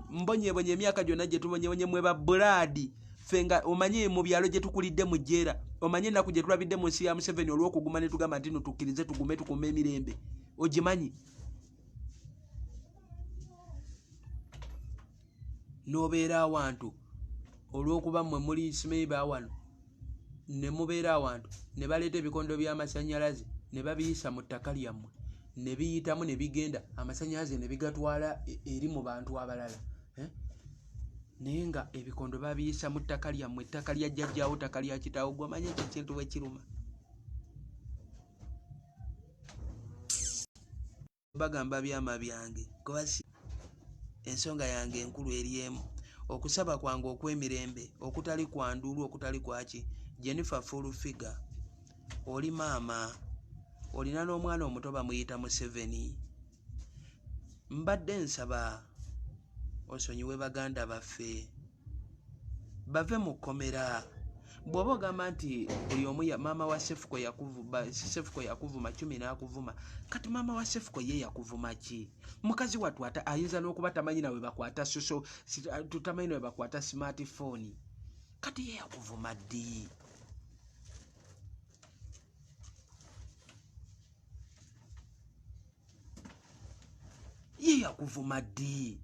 mbonyebonye emyaka gyonna gye tubonyebonye mweba blood fenga omanye mu byalo gye tukulidde mu jjera omanye naku gye tulabidde mu nsi ya Museveni olw'okuguma ne tugamba nti tukirize tugume tukume emirembe ogimanyi nobeera awantu olw'okuba mmwe muli simeiba wano ne mubeera awantu ne baleeta ebikondo by'amasanyalaze ne babiyisa mu ttaka lyammwe ne biyitamu ne bigenda amasanyalaze ne bigatwala eri mu bantu abalala naye nga ebikondo babiyisa mu ttaka lyammwe ettaka lya jjajjaawo ttaka lya kitaawo gwamanye ekyo kintu bwe kiruma bagamba byama byange kubasi ensonga yange enkulu eri emu okusaba kwange okw'emirembe okutali kwa nduulu okutali kwaki Jennifer full figure oli maama olina n'omwana omuto bamuyita Museveni mbadde nsaba osonyiwe baganda baffe bave mu kkomera bw'oba ogamba nti buli omu maama wa Sefuko yakuvuma 10 n'akuvuma kati maama wa Sefuko ye yakuvuma ki mukazi wattu ayinza n'okuba tamanyi nawe bakwata tutamanyi nawe bakwata smartphone kati ye yakuvuma ddi ye yakuvuma ddi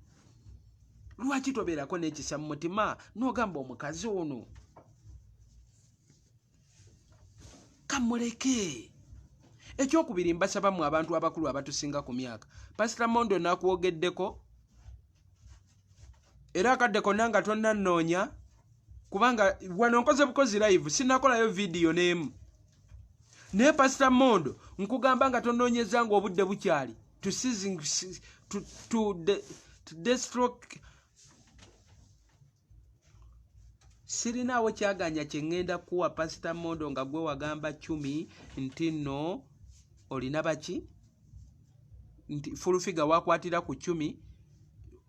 lwaki tobeerako n'ekisa mu mutima n'ogamba omukazi ono kamuleke ekyokubiri mbasaba mu abantu abakulu abatusinga ku myaka Pastor Mondo nakwogeddeko era akadde konna nga tonnannoonya kubanga wano nkoze bukozi live sinakolayo video n'emu naye Pastor Mondo nkugamba nga tonnoonyeza nga obudde bukyali to destroke sirinaawo kyaganya kye ŋŋenda kuwa Pastor Mondo nga gwe wagamba 10 nti nno olina baki nti full figure wakwatira ku 10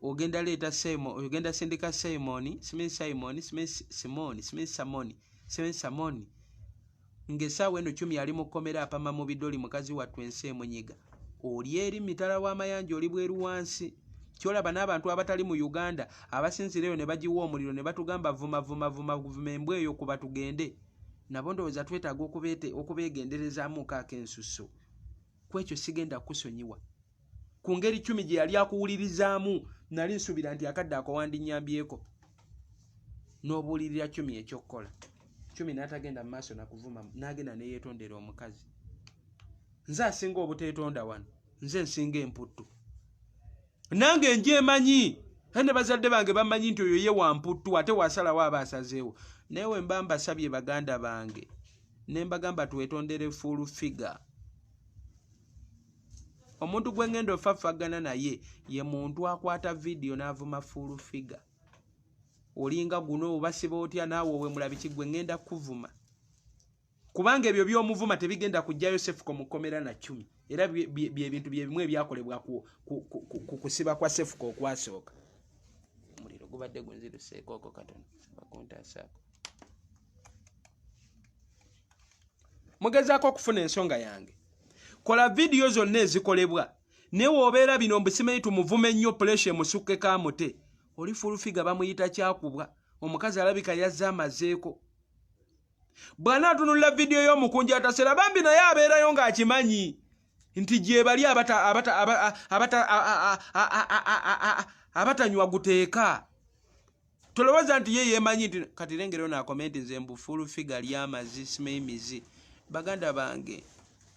ogenda leeta Simon ogenda sindika Simon ng'essaawa eno 10 ali mu kkomera apama mu bidoli mukazi wattu ensi emunyiga oli eri mitala w'amayanja oli bweru wansi kyolaba n'abantu abatali mu Uganda abasinzireyo ne bagiwa omuliro ne batugamba vuma embwa eyo kuba tugende nabo ndowooza twetaaga okubeegenderezaamu k'ensusso kwekyo sigenda kusonyiwa ku ngeri 10 gye yali akuwulirizaamu nali nsuubira nti akadde ako wandinyambyeko n'obuulirira 10 ekyokkola 10 n'atagenda mu maaso nakuvuma n'agenda ne yeetondera omukazi. Nze asinga obuteetonda wano nze nsinga emputtu nange njemanyi ne bazadde bange bamanyi nti oyo ye wamputtu ate wasalawo aba asazeewo naye mba mbasabye baganda bange ne mbagamba twetondere full figure. Omuntu gwe ngendo fafagana naye ye muntu akwata video n'avuma full figure olinga guno obasiba otya naawe we mulabiki gwe ngenda kuvuma kubanga ebyo by'omuvuma tebigenda kujja Yosefu ko mukomera na 10 era bye bintu bye bimwe byakolebwa ku kusiba kwa Sefuko okwasooka. Muliro gubadde gunziruseeko ko katono bakuntasaako. Mugezaako okufuna ensonga yange kola video zonna ezikolebwa ne woobeera bino mbisimeyi tumuvume ennyo pressure musukke kamute oli full figure bamuyita kyakubwa omukazi alabika yazza amazeeko. Bwana atunula video y'omukunja atasera bambi naye abeerayo ng'akimanyi nti gye bali abatanywa guteeka. Tolowooza nti ye yeemanyi nti kati lengero naakomenti nze mbu full figure ly'amazi simeimizi. Baganda bange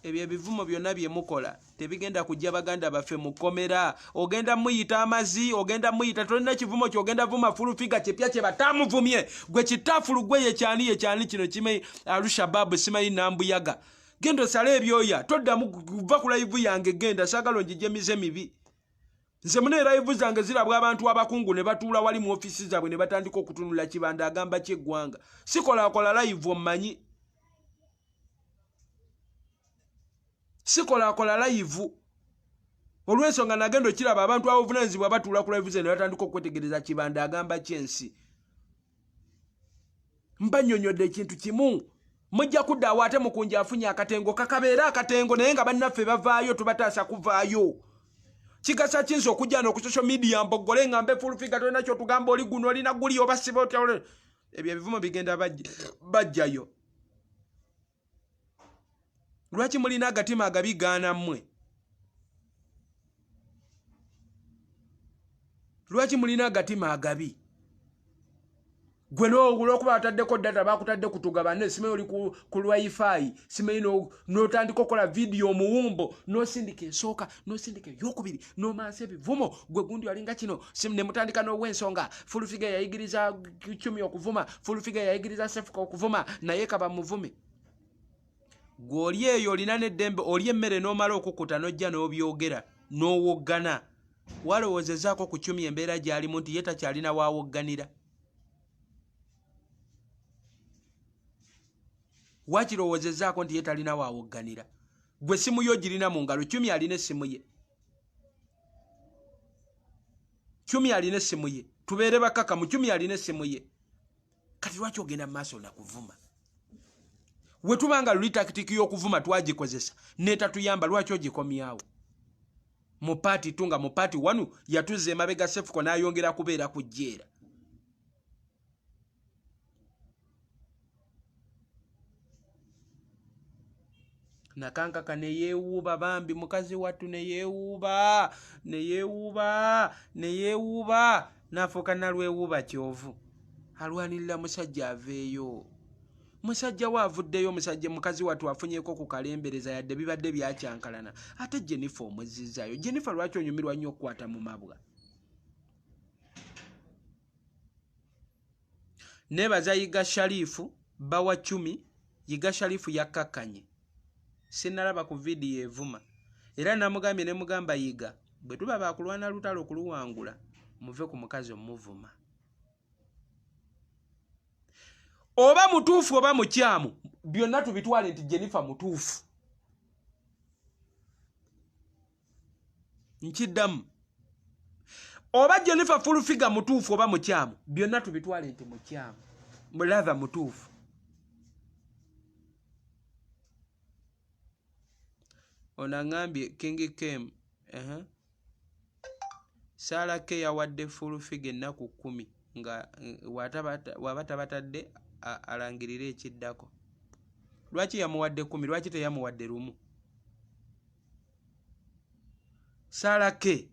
ebyo ebivumo byonna bye mukola tebigenda kujja baganda baffe mukomera. Ogenda muyita amazi ogenda muyita tolina kivumo kyogenda vuma full figure kyepya kye batamuvumye gwe kitafulu gwe yekyani kino kime Al-Shabaab simayi nambuyaga gendo sale ebyoya toddamu kuva ku live yange genda sagalo njije mize mibi. Nze mune live zange zirabwa abantu abakungu ne batuula wali mu office zaabwe ne batandika okutunula kibanda agamba kyeggwanga sikola live omanyi sikola live olw'ensonga nagendo kiraba abantu abovunanyizibwa batuula ku live ne batandika okwetegereza kibanda agamba kyensi. Mbanyonyodde ekintu kimu mujja kuddawo ate mukunja afunye akatengo kakabeera akatengo naye nga bannaffe bavaayo tubataasa kuvaayo. Kigasa kinso okujja no ku social media mbogole ngambe full figure tolina kyotugamba oli guno olina guli oba siba otya ebyo ebivumo bigenda bajjayo. Lwaki mulina agatima agabigaana mmwe? Lwaki mulina agatima agabi? Gwe olwokuba ataddeko data bakutadde kutugabane simeyi oli ku wifi simeyi n'otandika okukola video muwumbo n'osindika ensooka n'osindika eyokubiri n'omansa ebivumo gwe gundi alinga kino ne mutandika n'ow'ensonga full figure yayigiriza 10 okuvuma full figure yayigiriza Sefuko okuvuma naye kaba muvume. Gw'oli eyo olina n'eddembe oli emmere n'omala okukuta n'ojja n'obyogera n'owoggana walowoozezaako ku 10 embeera gy'alimu nti ye takyalina waawogganira. Wakirowoozezaako nti ye talina waawogganira. Gwe simu yo girina mu ngalo 10 alina essimu ye 10 alina essimu ye tubeere bakaka mu 10 alina essimu ye. Kati lwaki ogenda mu maaso nakuvuma? We tubanga luli takitiki y'okuvuma twagikozesa netatuyamba lwaki ogikomyawo mu paati tunga mu paati wanu yatuze emabega Sefuko n'ayongera kubeera ku jjeera. Nakankaka ne yeewuuba bambi mukazi wattu ne yeewuuba n'afuuka nalwewuuba kyovu alwanirira musajja aveeyo. Musajja waavuddeyo mukazi wattu afunyeko ku kalembereza yadde bibadde byakyankalana ate Jennifer omwezzizaayo. Jennifer lwaki onyumirwa nnyo okukwata mu mabwa? Nebaza Yiga Sharifu bawa 10 Yiga Sharifu yakkakkanye sinalaba ku video evuma era namugambye ne mugamba Yiga bwe tuba bakulwana lutalo kuluwangula muve ku mukazi omuvuma. Oba mutuufu oba mukyamu byonna tubitwale nti Jennifer mutuufu. Nkiddamu oba Jennifer full figure mutuufu oba mukyamu byonna tubitwale nti mukyamu mulava mutuufu. Onangambye King Kem Sarah K yawadde full figure ennaku 10 nga waba tabatadde alangirira ekiddako. lwaki yamuwadde 10 lwaki teyamuwadde 1 Sarake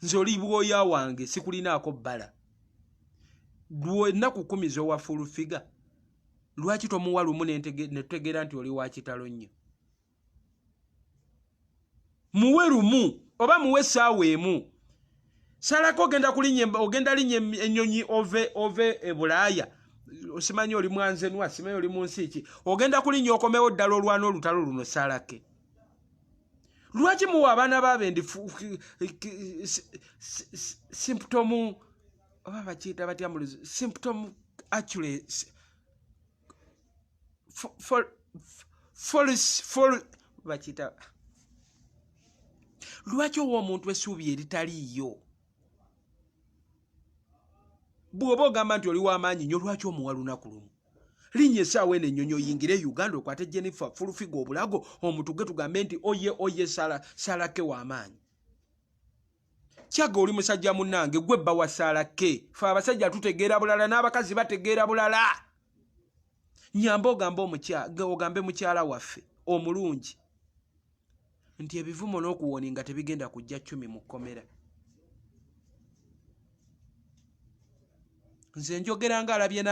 nze oli bwoya wange sikulinaako bbala ennaku 10 zowa full figure lwaki tomuwa 1 netutegeera nti oli wa kitalo nnyo muwe 1 oba muwe essaawa emu Sarake ogenda linnya ennyonyi ove ebulaaya osimanyi oli mwanzenwa simanyi oli mu nsi ki ogenda kulinnya okomewo ddala olwana olutalo luno Sarake lwaki muwa abaana b'abendi symptom oba bakiyita batya mu symptom actually for bakiyita lwaki owa omuntu essuubi eritaliiyo bw'oba ogamba nti oli w'amaanyi nnyo lwaki omuwa lunaku lumu linnya essaawa eno ennyonyi oyingire Uganda okwate Jennifer Fulufiga obulago omutuge tugambe nti oye Sarake w'amaanyi kyaga oli musajja munnange gwe bba wa Sarake fe abasajja tutegeera bulala n'abakazi bategeera bulala nyamba ogambe mukyala waffe omulungi nti ebivumo n'okuwoninga tebigenda kujja 10 mu kkomera nze njogera nga alabye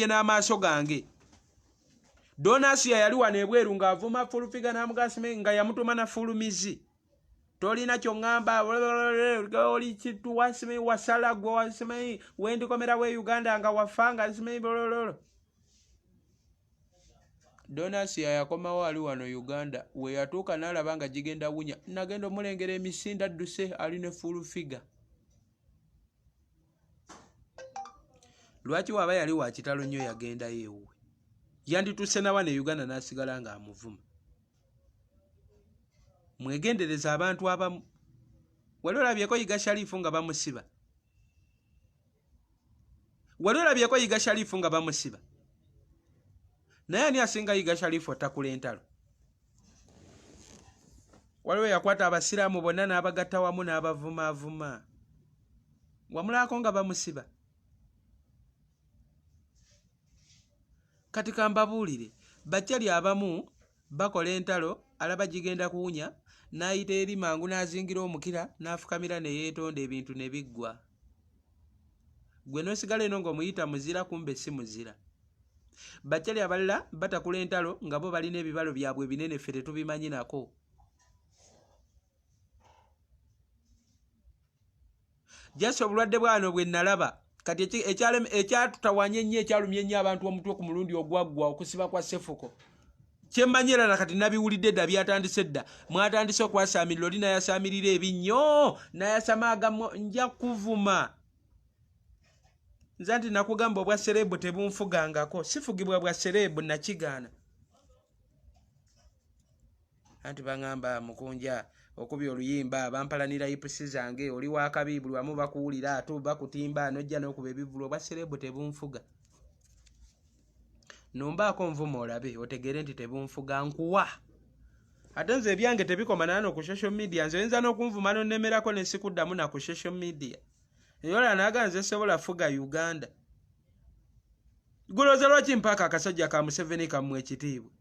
n'amaaso gange Donasia yali wano ebweru ng'avuma Fulufiga n'amugasime nga yamutuma na fulumizi tolina kyongamba oli kitu wasime wasala gwe wasime wendikomera we Uganda nga wafanga sime bololo Donasia yakomawo ali wano Uganda we yatuuka n'alaba nga gigenda wunya nagenda omulengera emisinda dduse ali ne Fulufiga lwaki waba yali wa kitalo nnyo yagenda yeewe yandituuse nawa ne Uganda n'asigala ng'amuvuma mwegendereza abantu abamu wali olabyeko Yiga Sharifu nga bamusiba naye ani asinga Yiga Sharifu otakula entalo waliwo yakwata abasiraamu bonna n'abagatta wamu n'abavumaavuma wamulaako nga bamusiba kati kambabuulire bajjali abamu bakola entalo alaba gigenda kuwunya n'ayita eri mangu n'azingira omukira n'afukamira ne yeetonda ebintu ne biggwa gwe n'osigala eno ng'omuyita muzira kumbe si muzira bajjali abalala batakula entalo nga bo balina ebibalo byabwe binene ffe tetubimanyi nako jasi obulwadde bwano bwe nalaba kati ekyatutawanya ennyo ekyalumya ennyo abantu omutwe ku mulundi ogwaggwa okusiba kwa Sefuko kyemmanyira na kati nabiwulidde dda byatandise dda mwatandise okwasaamirira oli nayasaamirira ebinnyo nayasamaaga nja kuvuma nze nti nakugamba obwa serebu tebunfugangako sifugibwa bwa serebu nakigaana anti bangamba mukunja okubya oluyimba bampalanira ipusi zange oli wakabi buli wamu bakuwulira ate bakutimba nojja n'okuba ebivulu obwa serebu tebunfuga nombaako nvuma olabe otegere nti tebunfuga nkuwa ate nze ebyange tebikoma nano ku social media nze oyinza n'okunvuma nonnemerako ne sikuddamu na ku social media eyola naaga nze sobola fuga Uganda gulooza lwaki mpaka akasajja ka Museveni kammwe ekitiibwa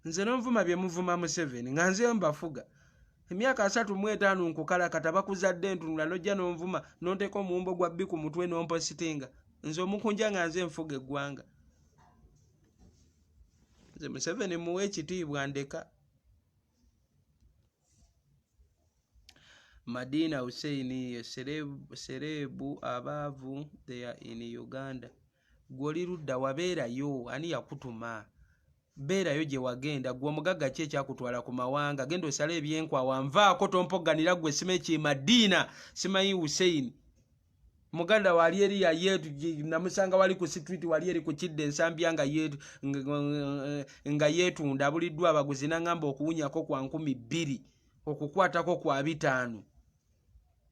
nze n'onvuma bye muvuma Museveni nga nze mbafuga emyaka 35 nkukala kataba kuzadde ntunula nojja n'onvuma nonteeka omuwumbo gwa bbi ku mutwe n'ompositinga nze omukunja nga nze nfuga eggwanga nze Museveni muwe ekitiibwa ndeka Madina Hussein serebu abaavu they are in Uganda gwoli ludda wabeerayo ani yakutuma beerayo gye wagenda gwe omugagga ki ekyakutwala ku mawanga genda osala ebyenkwawa nvaako tompoganira gwe simeki Madina simanyi Hussein muganda wali eri yayetu namusanga wali ku street wali eri ku kidde ensambya nga yeetunda buliddwa abaguzi nangamba okuwunyako kwa 2,000 okukwatako kwa 5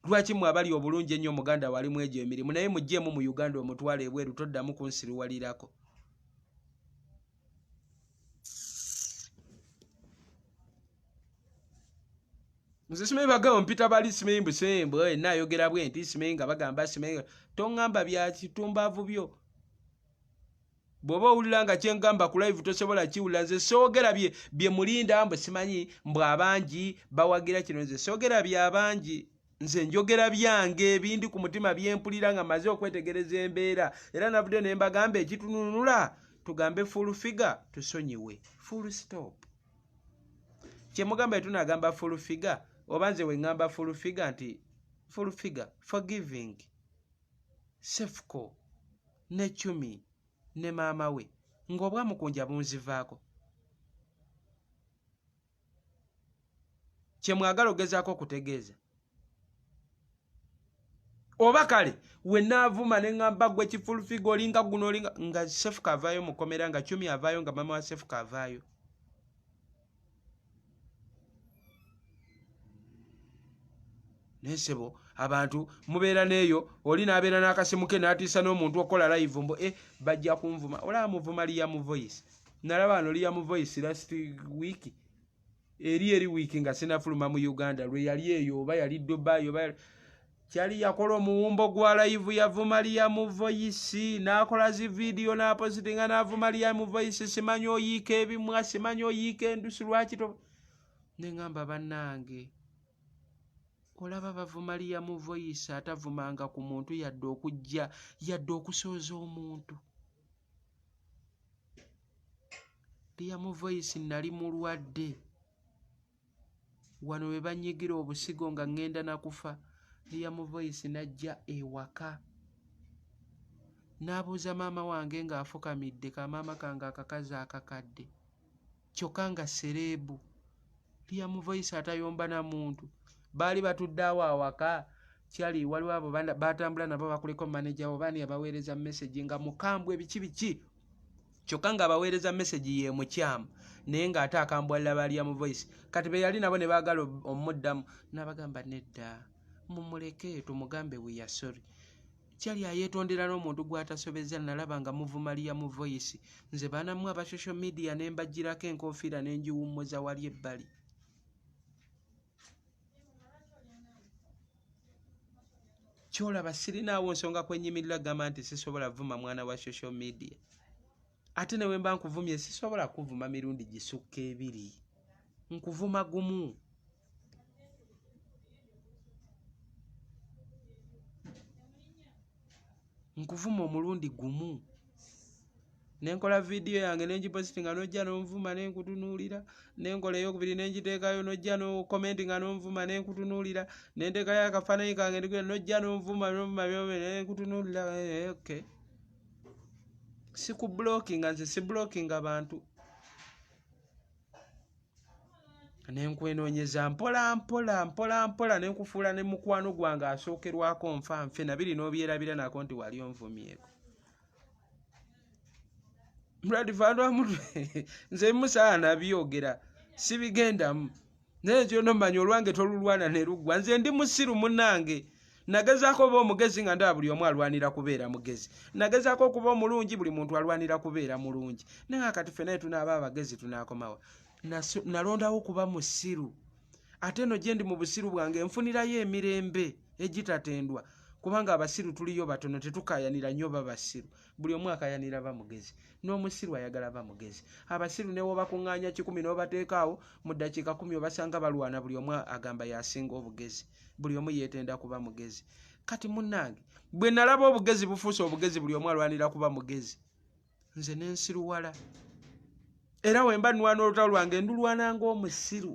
lwaki mwabali obulungi ennyo omuganda wali mu egyo emirimu naye mugjeemu mu Uganda omutwala ebweru toddamu kunsiruwalirako nze simanyi bagamba mpita bali simanyi busembo nayogera bwenti simanyi nga bagamba simanyi toŋŋamba bya kitumbaavu byo bw'oba owulira nga kyengamba ku live tosobola kiwulira nze soogera bye mulinda mbu simanyi mbw abangi bawagira kino nze soogera byabangi nze njogera byange ebindi ku mutima byempulira nga maze okwetegereza embeera era navudde ne mbagamba ekitununula tugambe full figure tusonyiwe full stop kyemugamba tunagamba full figure oba nze weŋŋamba full figure nti full figure forgiving sefco ne chumi ne maama we ng'obwamukunja bunzivaako kyemwagala ogezaako okutegeeza oba kale wenaavuma ne ŋŋamba gwe kifulufiga olinga guno olinga nga sefuka avaayo mukomera nga chumi avaayo nga maama wa sefuka avaayo nesebo abantu mubeera neeyo oli n'abeera n'akasimu ke n'atiisa n'omuntu okola live mbu bajja kunvuma olaba muvuma liya mu voice nalaba wano liya mu voice last week eri wiiki nga sinafuluma mu Uganda lwe yali eyo oba yali Dubai oba kyali yakola omuwumbo gwa live yavuma liya mu voice n'akola zi video n'apositinga n'avuma liya mu voice simanyi oyiika ebimwa simanyi oyiika endusu lwaki ne ŋŋamba bannange olaba bavuma liya mu voice atavumanga ku muntu yadde okujja yadde okusooza omuntu liya mu voice nali mulwadde wano we banyigira obusigo nga ŋŋenda nakufa liya mu voice najja ewaka n'abuuza maama wange ng'afukamidde kamaama kange akakazi akakadde kyokka nga sereebu liya mu voice atayomba na muntu baali batudde awo awaka kyali waliwo abo batambula nabo bakuliko manager obaani abaweereza message nga mukambwe biki kyokka nga abaweereza message ye mukyamu naye ng'ate akambwalira baliya mu voice kati be yali nabo ne baagala omuddamu n'abagamba nedda mumuleke tumugambe we ya sorry kyali ayeetondera n'omuntu gw'atasobeza nalaba nga muvuma liya mu voice nze baanamu aba social media ne mbagirako enkofiira ne ngiwummuza wali ebbali kyolaba sirinaawo nsonga kwenyimirira gamba nti sisobola vuma mwana wa social media ate newe mba nkuvumye sisobola kuvuma mirundi gisukka ebiri nkuvuma gumu nkuvuma omulundi gumu nenkola video yange nengipositinga nojja n'onvuma nenkutunuulira nenkola eyokubiri nengiteekayo nojja no commentinga n'onvuma nenkutunuulira nenteekayo akafaananyi kange nojja n'onvuma nenkutunuulira okay siku blockinga nze si blockinga bantu nenkwenoonyeza mpola nenkufuula ne mukwano gwange asookerwako nfanfe nabiri n'obyerabira nako nti wali onvumyeko mutwe nze musaana nabyogera sibigendamu naye kyo nomanya olwange tolulwana ne luggwa nze ndi musiru munnange nagezaako oba omugezi nga ndaba buli omu alwanira kubeera mugezi nagezaako okuba omulungi buli muntu alwanira kubeera mulungi naye akati ffenna naye tunaaba abagezi tunaakomawa nalondawo okuba musiru ate eno gye ndi mu busiru bwange nfunirayo emirembe egitatendwa kubanga abasiru tuliyo batono tetukayanira nnyo babasiru buli omu akayanira bamugezi n'omusiru ayagala bamugezi abasiru newo bakuŋŋaanya 10 n'obateekaawo mu ddakiika 10 obasanga balwana buli omu agamba yasinga obugezi buli omu yeetenda kuba mugezi kati munnange bwe nalaba obugezi bufuuse obugezi buli omu alwanira kuba mugezi nze nensiruwala era wemba nlwana olutalo lwange ndulwana ng'omusiru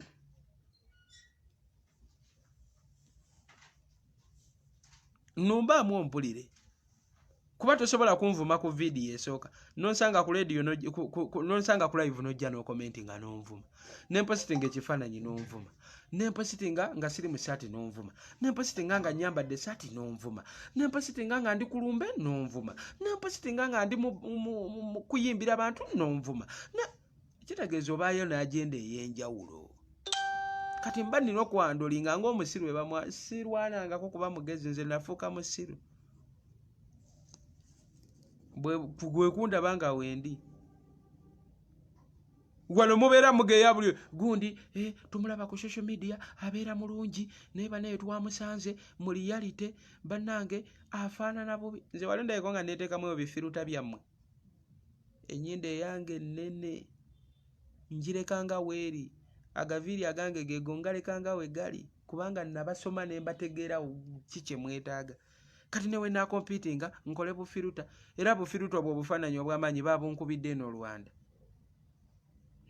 numbaamu ompulire kuba tosobola kunvuma ku vidiyo esooka nonsanga ku radio nonsanga ku live nojja n'okomentinga n'onvuma nempositinga ekifaananyi n'onvuma nempositinga nga siri mu saati n'onvuma nempositinga nga nyambadde saati n'onvuma nempositinga nga ndi kulumbe n'onvuma nempositinga nga ndi mu kuyimbira abantu n'onvuma kitegeeza obaayo n'agenda ey'enjawulo kati mba nina okwandolinga ng'omusiru we bamwa sirwanangako kuba mugezi nze nafuuka musiru bwe kundaba nga wendi wano mubeera mugeya buli gundi tumulaba ku social media abeera mulungi naye banaye twamusanze mu reality bannange afaanana bubi. Nze wali ndabiko nga neeteekamu ebifiruta byammwe, ennyindo eyange ennene ngirekanga weeri, agaviiri agange geego ngalekanga we gali kubanga nabasoma ne mbategeera ki kye mwetaaga. Kati newe naakompiitinga nkole bufiruta, era bufiruta obwo obufaananyi obw'amaanyi baabunkubidde eno Rwanda.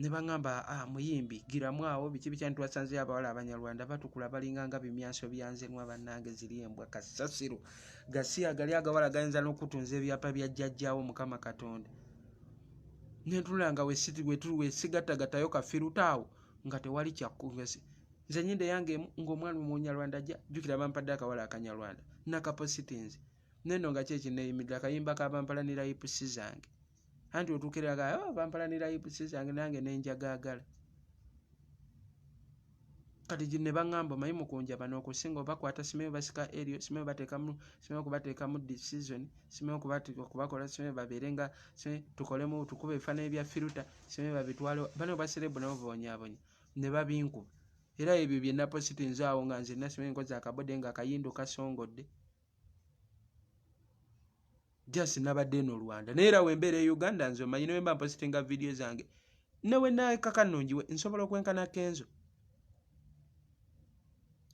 Ne baŋŋamba muyimbi giramu awo biki bikyani twasanzeyo abawala Abanyarwanda batukula balinganga bimyanso byanzenwa bannange ziri embwa kasasiro gasiya gali agawala gayinza n'okutunza ebyapa bya jjajjaawo Mukama Katonda. Nentulanga wesigattagattayo kafiruta awo nga tewali kyakuvesi. Nze nnyindo yange ng'omwana Omunyarwanda ajja jjukira bampadde akawala Akanyarwanda nakapositinzi neno nga kyeki neeyimirira akayimba kabampalanira hipusi zange. Anti otuukiraga bampalanira hipusi zange nange nenjagaagala. Kati ne baŋŋamba omanyi mukunjaba n'okusinga obakwata simeyo basika eryo simeyo kubateekamu decision simeyo kubakola simeyo babeere nga tukolemu tukube ebifaananyi bya firuta simeyo babitwale bano baserebu nabo boonyaabonya ne babinkuba. Era ebyo bye napositinze awo nga nze nasimeyo nkoze akabode nga akayindo kasongodde. Just nabadde eno Rwanda naye era wembeera e Uganda nze omanyi ne wemba mpositinga vidiyo zange newe nakaka nnungiwe nsobola okwenkana Kenzo,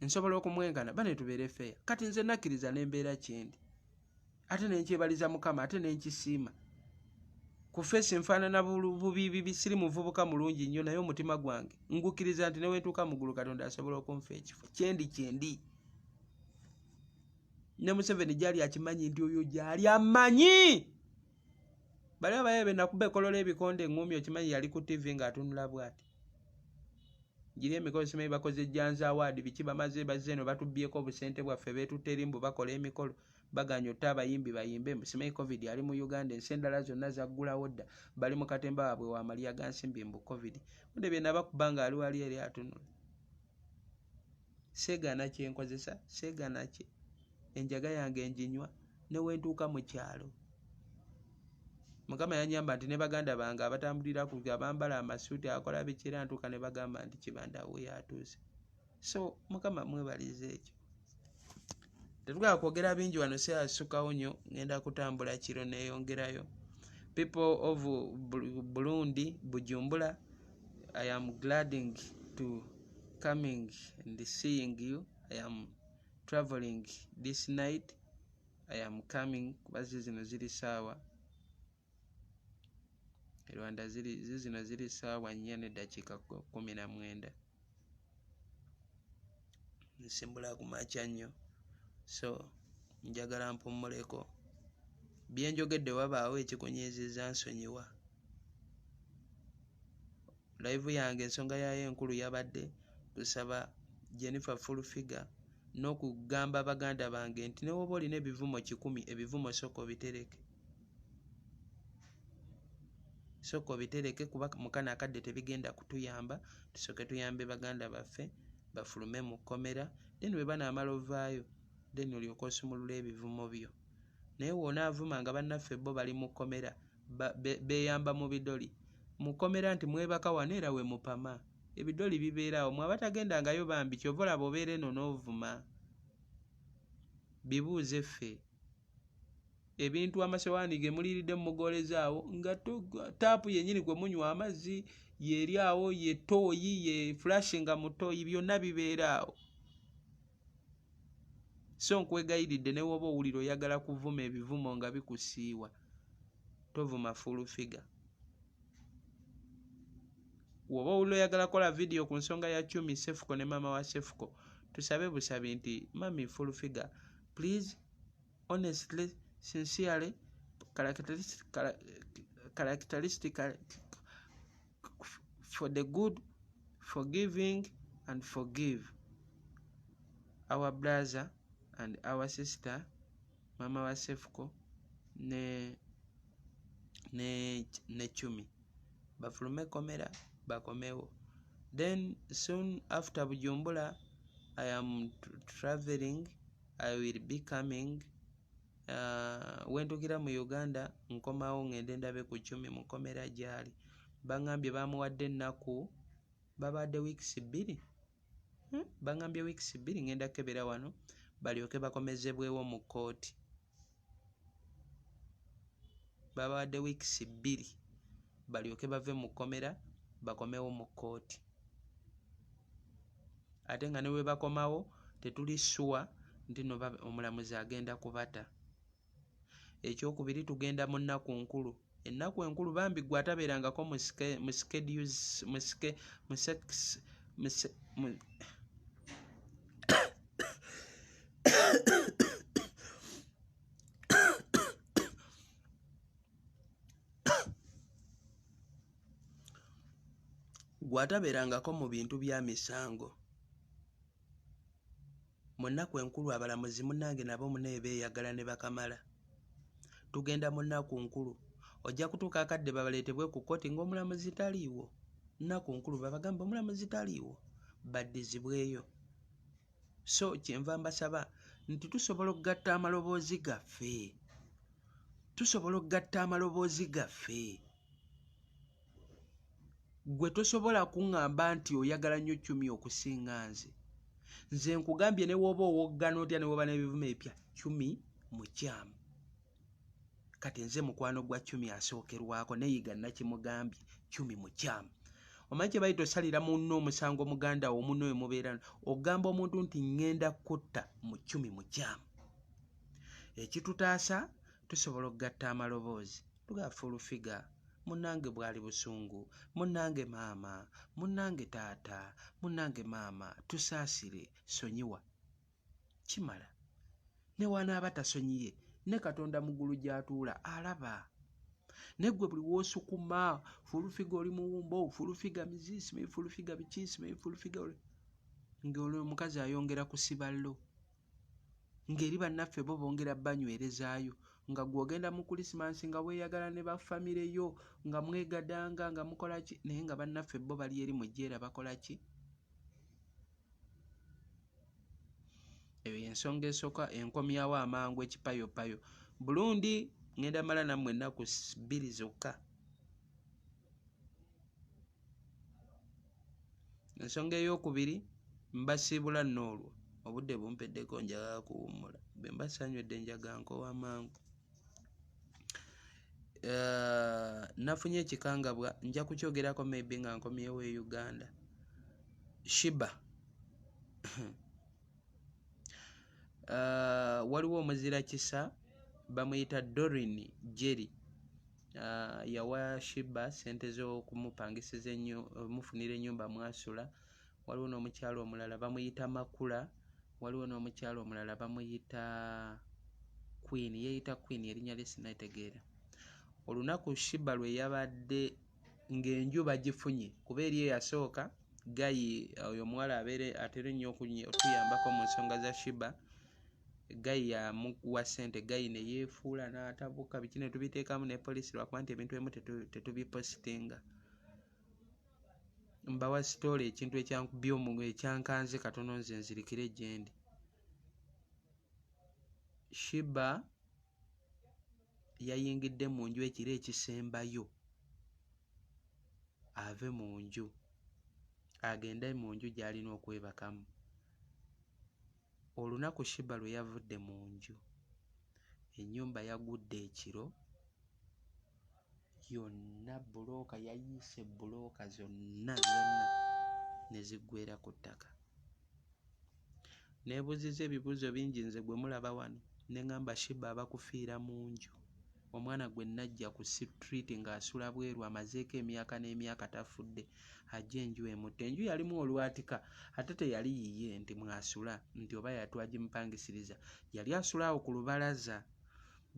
nsobola okumwenkana bane tubeere feya. Kati nze nakkiriza n'embeera kyendi ate nenkyebaliza Mukama ate nenkisiima. Ku feesi nfaanana bubiibi siri muvubuka mulungi nnyo naye omutima gwange ngukkiriza nti newentuuka mu ggulu Katonda asobola okunfa ekifo kyendi. Ne Museveni gyali akimanyi nti oyo gyali amanyi. Bali abaye be nakuba ekolola ebikonde eŋŋumi okimanyi yali ku TV ng'atunula bw'ati. Giri emikolo simanyi bakoze Janza Award biki bamaze bazze eno batubbyeko obusente bwaffe beetutte erimbu bakola emikolo baganya otta abayimbi bayimbe. Simanyi COVID ali mu Uganda ensi endala zonna zaggulawo dda bali mu katemba waabwe wa Maria Gansimbi mbu COVID. Munde bye nabakuba nga ali wali eri atunula. Seegaana kye nkozesa seegaana kye. Enjaga yange enjinywa ne wentuuka mu kyalo. Mukama yanyamba nti ne baganda bange abatambulira ku abambala amasuuti akola bikira ntuuka ne bagamba nti Kibanda we yatuuse. So Mukama mwebalize ekyo. Tetugala kwogera bingi wano seyasukkawo nnyo ngenda kutambula kiro neeyongerayo. People of Burundi, Bujumbura, I am glad to coming and seeing you. I am traveling this night. I am coming kubazi zino ziri saawa Rwanda zino ziri saawa 4:19 nsimbula ku makya nnyo so njagala mpummuleko byenjogedde wabaawo ekikunyiizizza nsonyiwa. Live yange ensonga yayo enkulu yabadde kusaba Jennifer Fulfiga n'okugamba baganda bange nti newoba olina ebivumo 100 ebivumo soko bitereke kuba mukana akadde tebigenda kutuyamba. Tusooke tuyambe baganda baffe bafulume mu kkomera then bwe banaamala ovaayo then olyoka osumulula ebivumo byo. Naye woonaavuma nga bannaffe bo bali mu kkomera beeyamba mu bidoli mu kkomera nti mwebaka wano era we mupama ebidoli bibeeraawo mwe abatagendangayo bambi kyova olaba obeera eno n'ovuma. Bibuuze ffe ebintu amasowaani ge muliiridde mumugolezaawo nga taapu yennyini gwe munywa amazzi yeri awo ye tooyi ye flashinga mu tooyi byonna bibeeraawo. So nkwegayiridde ne woba owulira oyagala kuvuma ebivumo nga bikusiiwa tovuma Fulfiga. Woba owulira oyagala kola vidiyo ku nsonga ya Chumi Sefuko ne maama wa Sefuko tusabe busabi nti Mami Fulfiga please honestly sincerely characteristic for the good forgiving and forgive our brother and our sister mama wa Sefuko ne Chumi bafulume komera bakomewo. Then soon after Bujumbura I am traveling. I will be coming wentukira mu Uganda nkomawo ngende ndabe ku Chumi mu komera gyali bangambye bamuwadde ennaku babadde weeks 2 bangambye weeks 2 ngenda kebera wano balyoke bakomezebwewo mu kkooti babawadde weeks 2 balyoke bave mu kkomera bakomewo mu kkooti ate nga ne bwe bakomawo tetuli ssuwa nti no omulamuzi agenda kubata. Ekyokubiri tugenda mu nnaku nkulu. Ennaku enkulu bambi gwe atabeerangako gwatabeerangako mu bintu bya misango. Mu nnaku enkulu abalamuzi munnange nabo munaye beeyagala ne bakamala. Tugenda mu nnaku nkulu ojja kutuuka akadde babaleetebwe ku kkooti ng'omulamuzi taliiwo. Nnaku nkulu babagamba omulamuzi taliiwo baddizibweyo. So kyenva mbasaba nti tusobola okugatta amaloboozi gaffe. Gwe tosobola kuŋŋamba nti oyagala nnyo Cumi okusinga nze. Nze nkugambye ne wooba owoggana otya ne wooba n'ebivume ebipya Cumi mukyamu. Kati nze mukwano gwa Cumi asookerwako neyiga nakimugambye Cumi mukyamu. Omanyi kye bayita osalira munno omusango muganda wo munno we mubeera ogamba omuntu nti ŋŋenda kutta mu Cumi mukyamu. Ekitutaasa tusobola okugatta amaloboozi tugafa olufiga. Munnange bwali busungu, munnange maama, munnange taata, munnange maama, tusaasire, sonyiwa. Kimala. Ne wanaaba tasonyiye, ne Katonda mu ggulu gy'atuula alaba. Ne ggwe buli w'osukuma, fulufiga oli muwumbo, fulufiga miziisi, fulufiga bikiisi, fulufiga ng'olwo omukazi ayongera kusiba llo. Ng'eri bannaffe bo bongera banywerezaayo. Nga gw'ogenda mu Krisimansi nga weeyagala ne baffamire yo nga mwegadanga nga mukola ki naye nga bannaffe bo bali eri mu jjeera bakola ki? Eyo y'ensonga esooka enkomyawo amangu ekipayopayo. Burundi ngenda mala nammwe ennaku 2 zokka. Ensonga ey'okubiri mbasiibula nno olwo obudde bumpeddeko njagala kuwummula. Bwe mbasanywedde njaga nkowa mangu. Nafunye ekikangabwa nja kukyogerako maybe nga nkomyewo e Uganda. Shiba. Waliwo omuzira kisa bamuyita Doreen Jerry. Yawa Shiba sente z'okumupangisiza mufunira ennyumba mwasula. Waliwo n'omukyalo omulala bamuyita Makula. Waliwo n'omukyalo omulala bamuyita Queen. Yeeyita Queen erinnya lye sinnategeera. Olunaku Shiba lwe yabadde ng'enjuba gifunye kuba eri eyasooka Gayi oyo omuwala atera ennyo okutuyambako mu nsonga za Shiba. Gayi yamuwa ssente, Gayi ne yeefuula n'atabuka biki ne tubiteekamu ne poliisi lwakuba nti ebintu ebimu tetubipositinga. Mbawa sitoole ekintu ekyankanze katono nze nzirikire gye ndi. Shiba yayingidde mu nju ekiro ekisembayo ave mu nju agende mu nju gy'alina okwebakamu. Olunaku Shiba lwe yavudde mu nju ennyumba yagudde ekiro yonna bulooka yayiise bulooka zonna ne ziggweera ku ttaka. Neebuuziza ebibuuzo bingi nze gwe mulaba wano ne ŋŋamba Shiba aba kufiira mu nju. Omwana gwe najja ku street ng'asula bweru amazeeko emyaka n'emyaka tafudde ajja enju emutte. Enju yalimu olwatika ate teyali yiye nti mwasula nti oba yatwagimupangisiriza yali asula awo ku lubalaza.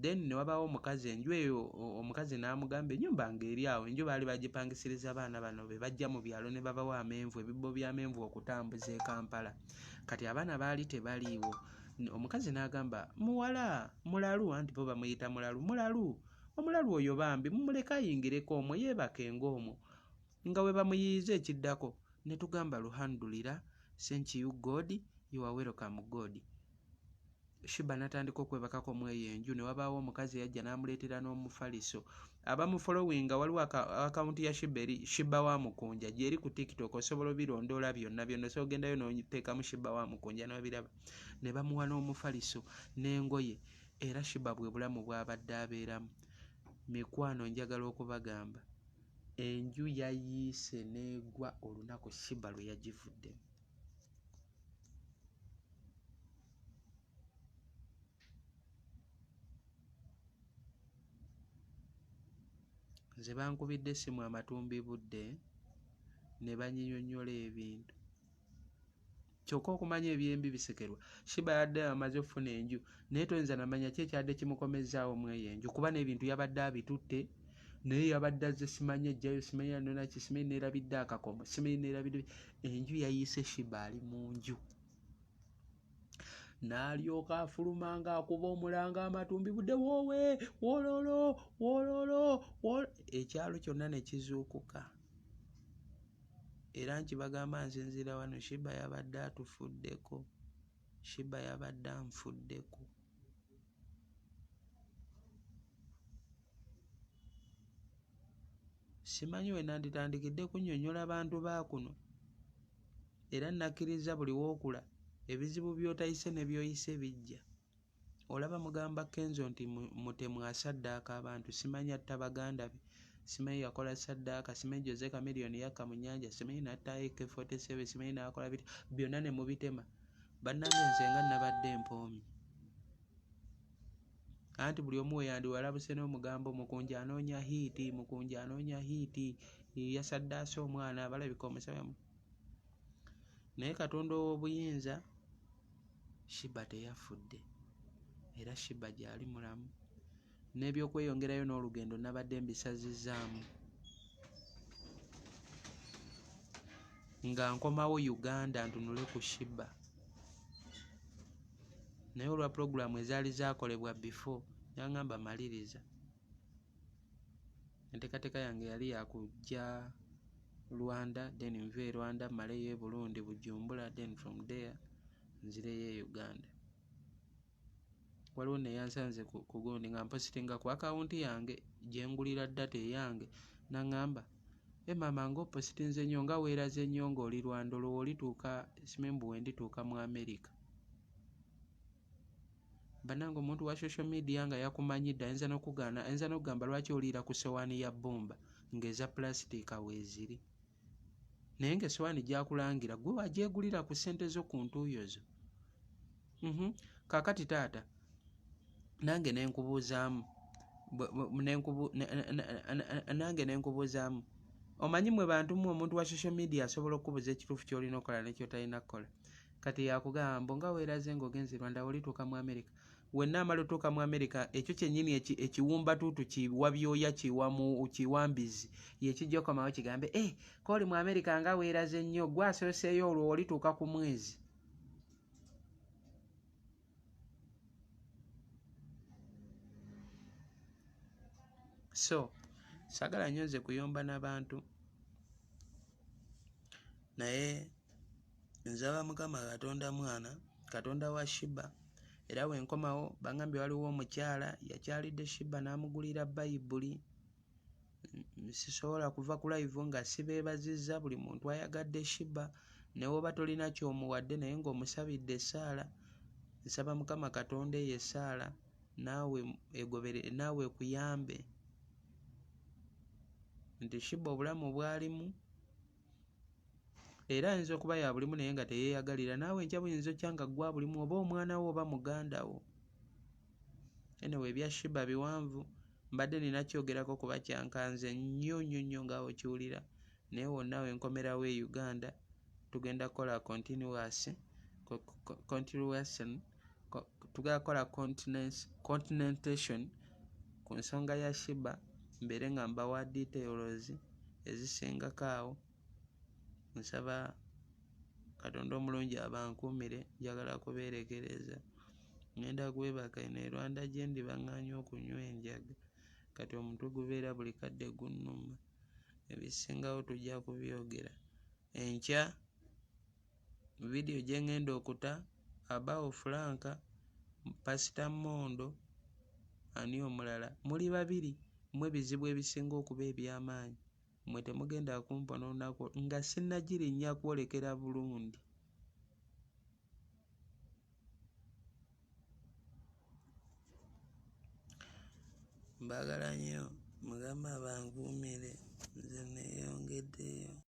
Then ne wabaawo omukazi enju eyo omukazi n'amugamba ennyumba ng'eri awo enju baali bagipangisiriza abaana bano be bajja mu byalo ne babawo amenvu ebibbo by'amenvu okutambuza e Kampala. Kati abaana baali tebaliiwo. Omukazi n'agamba muwala mulalu anti bo bamuyita mulalu omulalu oyo bambi mumuleke ayingireko omwo yeebake ng'omwo nga we bamuyiyiza ekiddako. Ne tugamba alhamdulillah, thank you God, you are welcome God. Shiba n'atandika okwebakako mweyenju ne wabaawo omukazi yajja n'amuleetera n'omufaliso. Abamufollowinga waliwo akawunti ya Shiba eri Shiba wa Mukunja gyeri ku TikTok, osobola obirondoola byonna so ogendayo n'oteekamu Shiba wa Mukunja n'obiraba. Ne bamuwa n'omufaliso n'engoye era Shiba bwe bulamu bw'abadde abeeramu. Mikwano njagala okubagamba enju yayiise n'egwa olunaku Shiba lwe yagivuddemu. Nze bankubidde essimu amatumbi budde ne banyinyonnyola ebintu. Kyokka okumanya ebyembi bisekerwa. Shiba yadde amaze okufuna enju naye toyinza namanya ki ekyadde kimukomezzaawo mweyenju kuba n'ebintu yabadde abitutte naye yabadde azze simanyi ejjayo simanyi anonaki simanyi neerabidde akakomo simanyi neerabidde enju yayiise Shiba ali mu nju. N'alyoka afuluma ng'akuba omulanga amatumbi budde woowe woololo ekyalo kyonna ne kizuukuka. Era nkibagamba nsinziira wano Shiba yabadde atufuddeko. Shiba yabadde anfuddeko. Simanyi we nanditandikidde kunnyonnyola bantu ba kuno era nakkiriza buli wookula ebizibu by'otayise ne by'oyise bijja. Olaba mugamba Kenzo nti mutemu asaddaaka abantu, simanyi atta baganda be, simanyi yakola saddaaka, simanyi Jose Chameleone yakka mu nnyanja, simanyi n'atta AK-47, simanyi n'akola bityo byonna ne mubitema. Bannange nze nga nabadde empoomi. Anti buli omu we yandiwalabuse n'omugambo Mukunja anoonya hiiti, Mukunja anoonya hiiti, yasaddaase omwana abalabika omusaba. Naye Katonda ow'obuyinza Shiba teyafudde era Shiba gy'ali mulamu. N'ebyokweyongerayo n'olugendo nabadde mbisazizzaamu nga nkomawo Uganda ntunule ku Shiba. Naye olwa pulogulaamu ezaali zaakolebwa before yaŋŋamba maliriza. Enteekateeka yange yali yakujja Rwanda then nve Rwanda mmaleyo e Burundi Bujumbura then from there nzireyo e Uganda. Waliwo ne yansanze ku gundi nga mpositinga ku akawunti yange gye ngulira data eyange n'aŋŋamba maama ng'opositinze nnyo nga weeraze nnyo ng'oli Rwanda olwo olituuka simembu we ndituuka mu America. Bannange omuntu wa social media nga yakumanyidde ayinza n'okugamba lwaki oliira ku sowaani ya bbumba ng'eza pulasitiika weeziri. Naye ng'essowaani gy'akulangira gwe wagyegulira ku ssente zo ku ntuuyo zo. Kaakati taata nange nenkubuuzaamu omanyi mwe bantu mu omuntu wa social media asobola okukubuza ekituufu ky'olina okukola n'ekyotalina kukola. Kati yakugamba mbu nga weeraze ng'ogenze Rwanda olituuka mu America. Wenna amala otuuka mu America ekyo kyennyini ekiwumbatuutu kiwa byoya kiwa mbizi yekijja okomawo kigambe kooli mu America nga weeraze nnyo gwe asooseeyo olwo olituuka ku mwezi. So sagala nnyo nze kuyomba n'abantu naye nzaba Mukama Katonda mwana Katonda wa Shiba. Era we nkomawo bangambye waliwo omukyala yakyalidde Shiba n'amugulira Bayibuli. Sisobola kuva ku live nga sibeebazizza buli muntu ayagadde Shiba ne woba tolina ky'omuwadde naye ng'omusabidde essaala. Nsaba Mukama Katonda eyo essaala naawe ekuyambe nti Shiba obulamu bwalimu era ayinza okuba ya bulimu naye nga teyeeyagalira. Naawe enkya buyinza okya nga gwa bulimu oba omwana wo oba muganda wo. Anyway ebya Shiba biwanvu mbadde nina kyogerako kuba kyankanze nnyo nga okiwulira naye wonna we nkomerawo e Uganda tugenda kukola tugenda kukola continentation ku nsonga ya Shiba mbeere nga mbawa details ezisingako awo. Nsaba Katonda omulungi abankuumire njagala kubeerekereza. Ngenda kwebaka ne Rwanda gye ndi baŋŋaanye okunywa enjaga kati omutwe gubeera buli kadde gunnuma. Ebisingawo tujja kubyogera enkya. Vidiyo gye ŋŋenda okuta Abao Frank Pasita Mondo ani omulala, muli babiri mmwe bizibu ebisinga okuba eby'amaanyi. Mmwe temugenda kumpona olunaku nga sinnagirinnya kwolekera Burundi. Mbagala nnyo, Mukama bankuumire, nze neeyongeddeyo.